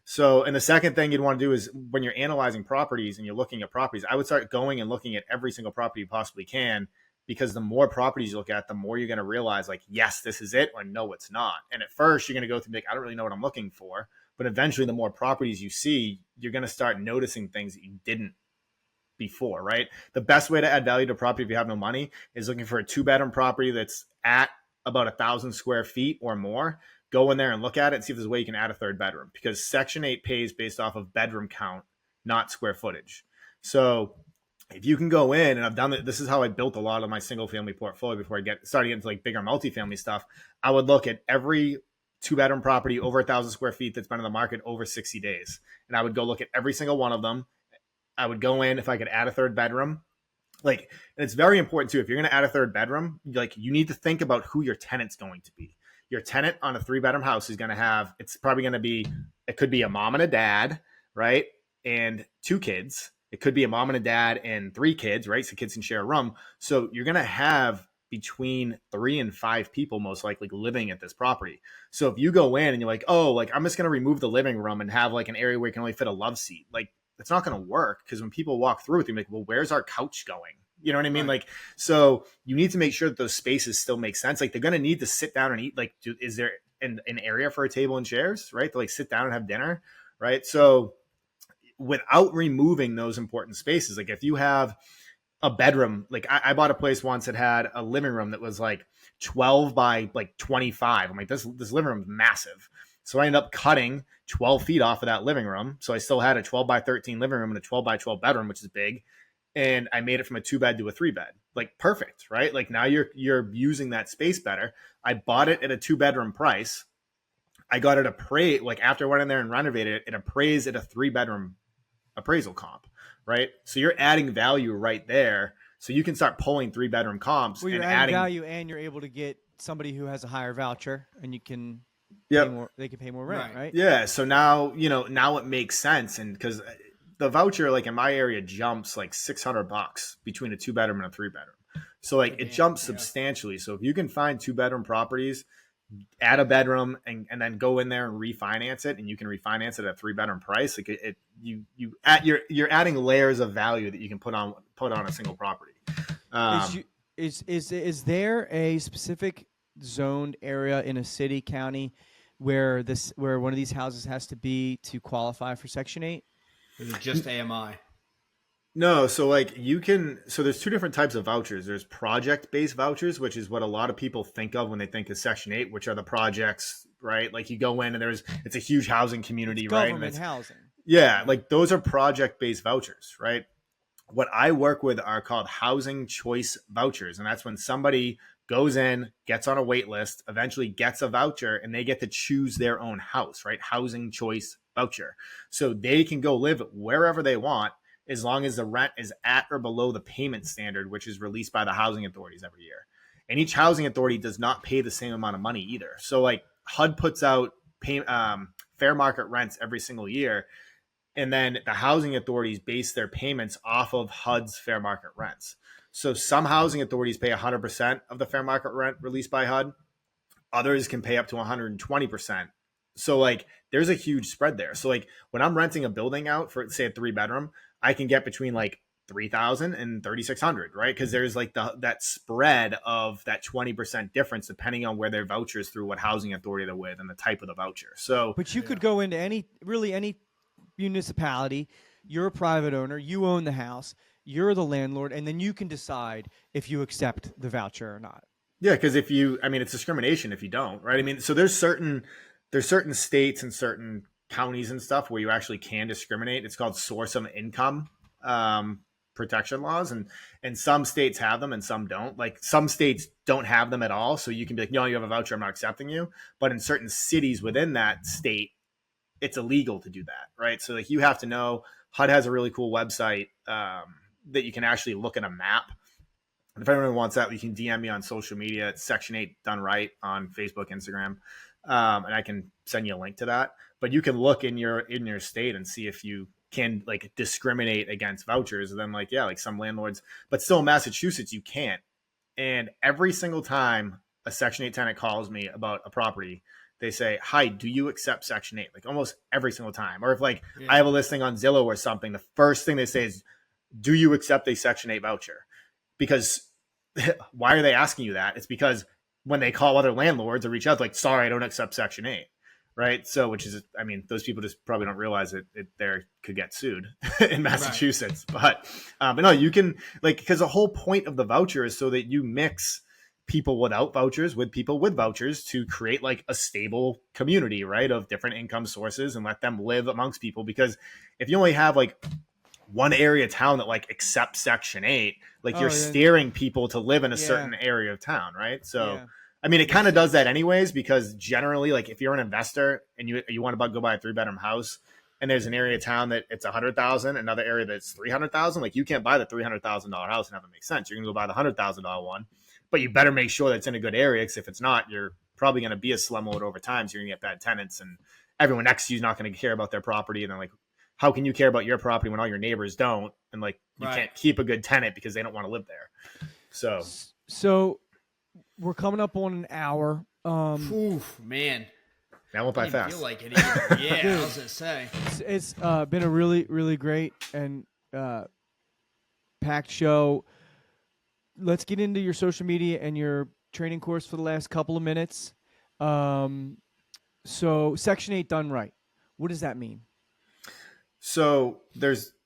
so, and the second thing you'd want to do is when you're analyzing properties and you're looking at properties, I would start going and looking at every single property you possibly can, because the more properties you look at, the more you're going to realize like, yes, this is it, or no, it's not. And at first you're going to go through like, I don't really know what I'm looking for, but eventually the more properties you see, you're going to start noticing things that you didn't before, right? The best way to add value to property if you have no money is looking for a 2-bedroom property that's at about 1,000 square feet or more. Go in there and look at it and see if there's a way you can add a 3rd bedroom, because Section 8 pays based off of bedroom count, not square footage. So if you can go in, and I've done it, this is how I built a lot of my single family portfolio before I started getting into like bigger multifamily stuff. I would look at every 2-bedroom property over 1,000 square feet that's been in the market over 60 days. And I would go look at every single one of them. I would go in if I could add a 3rd bedroom. Like, and it's very important too. If you're going to add a 3rd bedroom, like you need to think about who your tenant's going to be. Your tenant on a 3-bedroom house is going to have, it's probably going to be, it could be a mom and a dad, right? And 2 kids. It could be a mom and a dad and 3 kids, right? So kids can share a room. So you're going to have between 3 and 5 people most likely living at this property. So if you go in and you're like, oh, like I'm just going to remove the living room and have like an area where you can only fit a love seat, like it's not going to work, because when people walk through it, they're like, well, where's our couch going? You know what I mean? Right. Like, so you need to make sure that those spaces still make sense. Like they're going to need to sit down and eat. Like, is there an area for a table and chairs, right? To like sit down and have dinner, right? So without removing those important spaces, like if you have a bedroom, like I bought a place once that had a living room that was like 12 by like 25. I'm like, this living room is massive. So I ended up cutting 12 feet off of that living room. So I still had a 12 by 13 living room and a 12 by 12 bedroom, which is big. And I made it from a 2-bed to a 3-bed, like perfect, right? Like now you're using that space better. I bought it at a 2-bedroom price. I got it appraised, like after I went in there and renovated it, it appraised at a 3-bedroom appraisal comp, right? So you're adding value right there. So you can start pulling 3-bedroom comps. Well, you're and adding value, and you're able to get somebody who has a higher voucher, and you can Yep. pay more, they can pay more rent, right? Yeah. So now, now it makes sense. And because the voucher, like in my area, jumps like $600 between a 2-bedroom and a 3-bedroom. So like it jumps substantially. So if you can find 2-bedroom properties, add a bedroom and then go in there and refinance it, and you can refinance it at a 3-bedroom price. Like you're adding layers of value that you can put on a single property. Is there a specific zoned area in a city, county where one of these houses has to be to qualify for Section 8? Is it just AMI? No, so like there's 2 different types of vouchers. There's project-based vouchers, which is what a lot of people think of when they think of Section 8, which are the projects, right? Like you go in and it's a huge housing community, right? Government housing. Yeah, like those are project-based vouchers, right? What I work with are called housing choice vouchers. And that's when somebody goes in, gets on a wait list, eventually gets a voucher, and they get to choose their own house, right? Housing choice voucher. So they can go live wherever they want, as long as the rent is at or below the payment standard, which is released by the housing authorities every year. And each housing authority does not pay the same amount of money either. So like HUD puts out fair market rents every single year. And then the housing authorities base their payments off of HUD's fair market rents. So some housing authorities pay 100% of the fair market rent released by HUD. Others can pay up to 120%. So like there's a huge spread there. So like when I'm renting a building out for, say, a 3-bedroom, I can get between like 3,000 and 3,600, right? Because there's like that spread of that 20% difference depending on where their vouchers through what housing authority they're with and the type of the voucher. So, But you could go into any municipality. You're a private owner. You own the house. You're the landlord, and then you can decide if you accept the voucher or not. yeah, because it's discrimination if you don't, right? I mean, so there's certain states and certain counties and stuff where you actually can discriminate. It's called source of income protection laws, and some states have them and some don't. Like some states don't have them at all, so you can be like, no, you have a voucher, I'm not accepting you. But in certain cities within that state, it's illegal to do that, right? So like you have to know. HUD has a really cool website that you can actually look at a map. And if anyone wants that, you can DM me on social media. It's Section 8 Done Right on Facebook, Instagram, and I can send you a link to that. But you can look in your state and see if you can like discriminate against vouchers. And then like some landlords, but still in Massachusetts you can't. And every single time a Section 8 tenant calls me about a property, they say, "Hi, do you accept Section 8?" Like almost every single time. Or if I have a listing on Zillow or something, the first thing they say is, "Do you accept a Section 8 voucher?" Because why are they asking you that? It's because when they call other landlords or reach out, like, "Sorry, I don't accept Section 8." Right. So, which is, I mean, those people just probably don't realize that there could get sued in Massachusetts. Right. But no, you can because the whole point of the voucher is so that you mix people without vouchers with people with vouchers to create like a stable community, right, of different income sources and let them live amongst people. Because if you only have like one area of town that like accepts Section 8, like you're steering people to live in a certain area of town, right? So, I mean, it kind of does that anyways, because generally, like if you're an investor and you want to go buy a 3-bedroom house and there's an area of town that it's 100,000, another area that's 300,000, like you can't buy the $300,000 house and have it make sense. You're going to go buy the $100,000 one, but you better make sure that it's in a good area, because if it's not, you're probably going to be a slumlord over time. So you're going to get bad tenants, and everyone next to you is not going to care about their property. And then like, how can you care about your property when all your neighbors don't? And like, you can't keep a good tenant because they don't want to live there. So we're coming up on an hour. Oof, man. That went by fast. I feel like it either. Yeah, I was going to say. It's been a really, really great and packed show. Let's get into your social media and your training course for the last couple of minutes. So Section 8 Done Right. What does that mean? So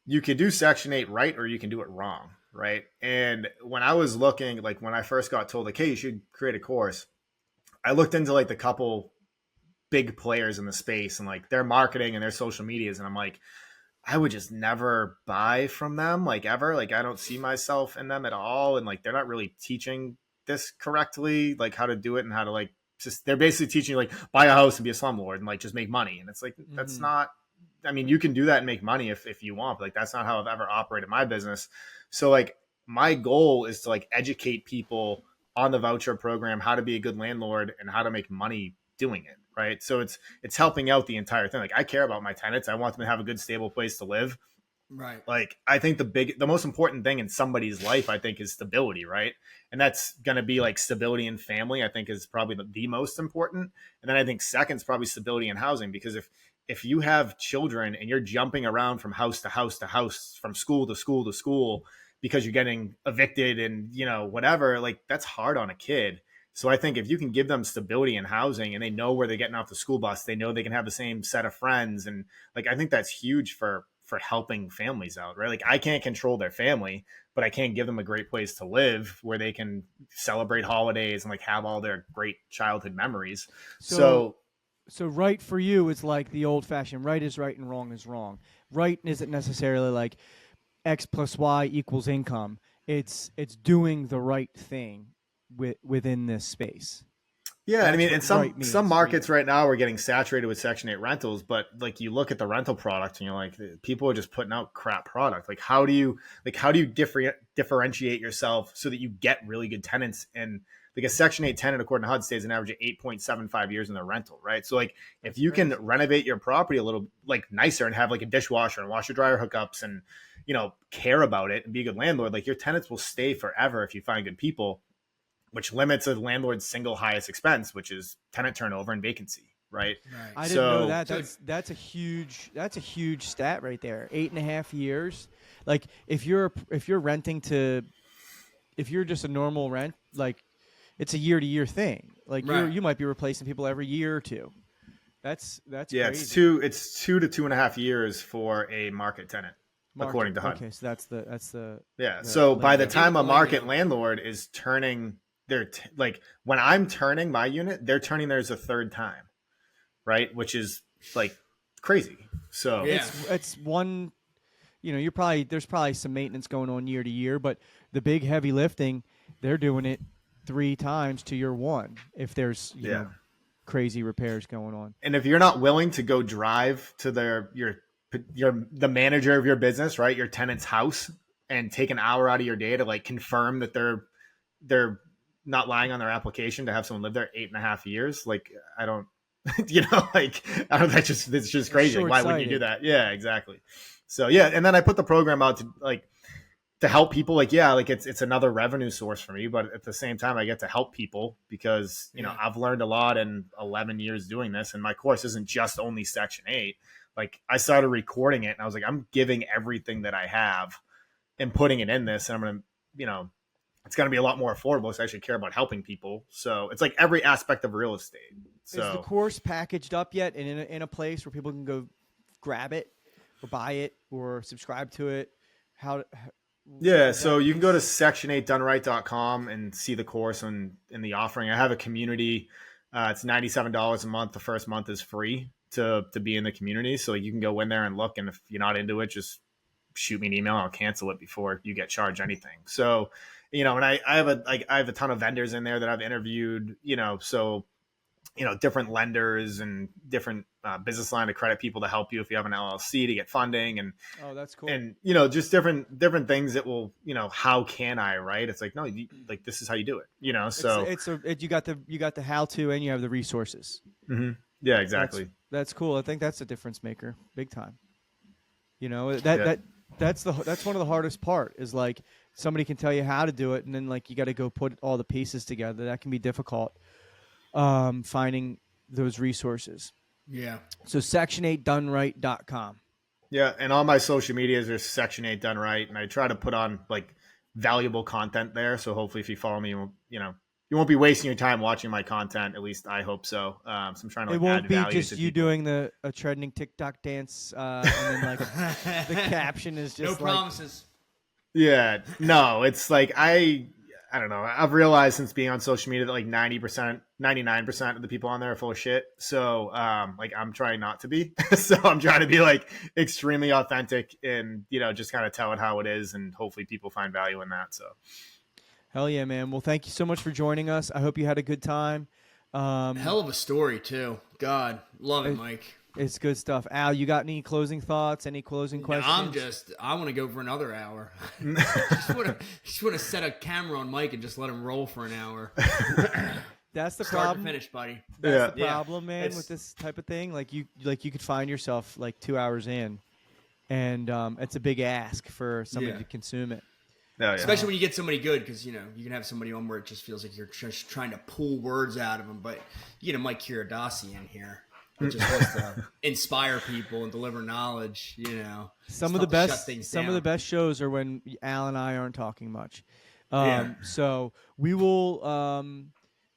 you can do Section 8 right, or you can do it wrong, right? And when I was looking, like when I first got told, like, hey, you should create a course, I looked into like the couple big players in the space and like their marketing and their social medias, and I'm like, I would just never buy from them, like ever. Like I don't see myself in them at all, and like they're not really teaching this correctly, like how to do it and how to like just. They're basically teaching you like buy a house and be a slumlord and like just make money, and it's like that's not. I mean, you can do that and make money if you want, but like that's not how I've ever operated my business. So like my goal is to like educate people on the voucher program, how to be a good landlord and how to make money doing it. Right. So it's helping out the entire thing. Like I care about my tenants. I want them to have a good, stable place to live. Right. Like I think the most important thing in somebody's life, I think, is stability. Right. And that's going to be like stability in family, I think, is probably the most important. And then I think second is probably stability in housing, because if you have children and you're jumping around from house to house to house, from school to school to school, because you're getting evicted and, whatever, like that's hard on a kid. So I think if you can give them stability in housing and they know where they're getting off the school bus, they know they can have the same set of friends. And like, I think that's huge for helping families out, right? Like I can't control their family, but I can give them a great place to live where they can celebrate holidays and like have all their great childhood memories. So right for you is like the old fashioned right is right and wrong is wrong. Right isn't necessarily like X plus Y equals income. It's doing the right thing within this space. Yeah, That's I mean, in some markets right now we're getting saturated with Section 8 rentals, but like you look at the rental product and you're like, people are just putting out crap product. Like how do you differentiate yourself so that you get really good tenants? And like a Section 8 tenant, according to HUD, stays an average of 8.75 years in their rental, right? So like if you can renovate your property a little like nicer and have like a dishwasher and washer dryer hookups and care about it and be a good landlord, like your tenants will stay forever if you find good people, which limits a landlord's single highest expense, which is tenant turnover and vacancy, right? Right. I didn't know So- that. That's a huge stat right there. 8.5 years. Like if you're renting to, if you're just a normal rent, like it's a year to year thing. Like Right. you might be replacing people every year or two. That's Yeah, crazy. it's 2 to 2.5 years for a market tenant, according to HUD. Okay, so that's the Yeah. the So by the lingo. time a Lingo. market landlord is turning their like when I'm turning my unit, they're turning theirs a third time, right? Which is like crazy. So Yeah. It's one, there's probably some maintenance going on year to year, but the big heavy lifting, they're doing it 3 times to your one if there's you Yeah. know crazy repairs going on. and if you're not willing to go drive to the manager of your business, right, your tenant's house, and take an hour out of your day to like confirm that they're not lying on their application to have someone live there 8.5 years, like I don't, like I don't. It's just crazy. Like, why wouldn't you do short-sighted. that? Yeah, exactly. So yeah, and then I put the program out to help people. Like, yeah, like it's another revenue source for me, but at the same time I get to help people because I've learned a lot in 11 years doing this, and my course isn't just only Section 8. Like, I started recording it and I was like, I'm giving everything that I have and putting it in this, and I'm gonna it's going to be a lot more affordable, so I actually care about helping people. So it's like every aspect of real estate. So Is the course packaged up yet and in a place where people can go grab it or buy it or subscribe to it? yeah, is so that- you can go to section8doneright.com and see the course and the offering. I have a community. It's $97 a month. The first month is free to be in the community. So you can go in there and look. And if you're not into it, just shoot me an email. I'll cancel it before you get charged anything. So, and I have a ton of vendors in there that I've interviewed, so different lenders and different business line of credit people to help you if you have an LLC to get funding, and Oh, that's cool. and just different things that will, how can I, right? It's like, no, like this is how you do it, so you got the how to and you have the resources. Mhm. Yeah, exactly. That's cool. I think that's a difference maker, big time. That's one of the hardest part is like somebody can tell you how to do it, and then like you got to go put all the pieces together. That can be difficult. Finding those resources. Yeah. So section8doneright.com. Yeah, and on my social medias, there's Section 8 Done Right, and I try to put on like valuable content there. So hopefully, if you follow me, you won't be wasting your time watching my content. At least I hope so. So I'm trying to It won't add be value just to you people. doing a trending TikTok dance, and then like the caption is No just like, promises. Yeah, no, it's like I don't know. I've realized since being on social media that like 90%, 99% of the people on there are full of shit. So like I'm trying not to be. So I'm trying to be like extremely authentic and just kind of tell it how it is, and hopefully people find value in that. So hell yeah, man. Well, thank you so much for joining us. I hope you had a good time. Hell of a story too. God, love it, Mike. It's good stuff. Al, you got any closing thoughts? Any closing questions? I want to go for another hour. just want to set a camera on Mike and just let him roll for an hour. That's the Start problem. to finish, buddy. That's the Yeah. problem, man, It's- with this type of thing. Like you could find yourself like 2 hours in, and it's a big ask for somebody Yeah. to consume it. oh, yeah. Especially when you get somebody good, because you can have somebody on where it just feels like you're just trying to pull words out of them. But you get a Mike Curadossi in here, who just wants to inspire people and deliver knowledge. Some Just of the help shut best things some of down. the best shows are when Al and I aren't talking much. Yeah. So we will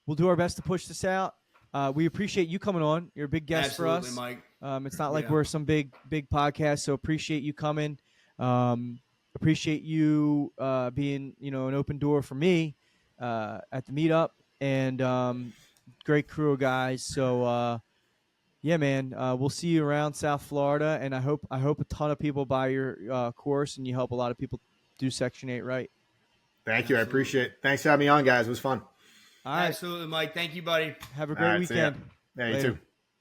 we'll do our best to push this out. We appreciate you coming on. You're a big guest Absolutely, for us. Mike. It's not like Yeah. we're some big podcast, so appreciate you coming. Appreciate you being an open door for me at the meetup, and great crew of guys. So yeah, man, we'll see you around South Florida, and I hope a ton of people buy your course and you help a lot of people do Section 8 right. Thank you. I Absolutely. appreciate it. Thanks for having me on, guys. It was fun. All right, Absolutely, Mike. Thank you, buddy. have a All great right, see ya. weekend. Yeah, you Later. too.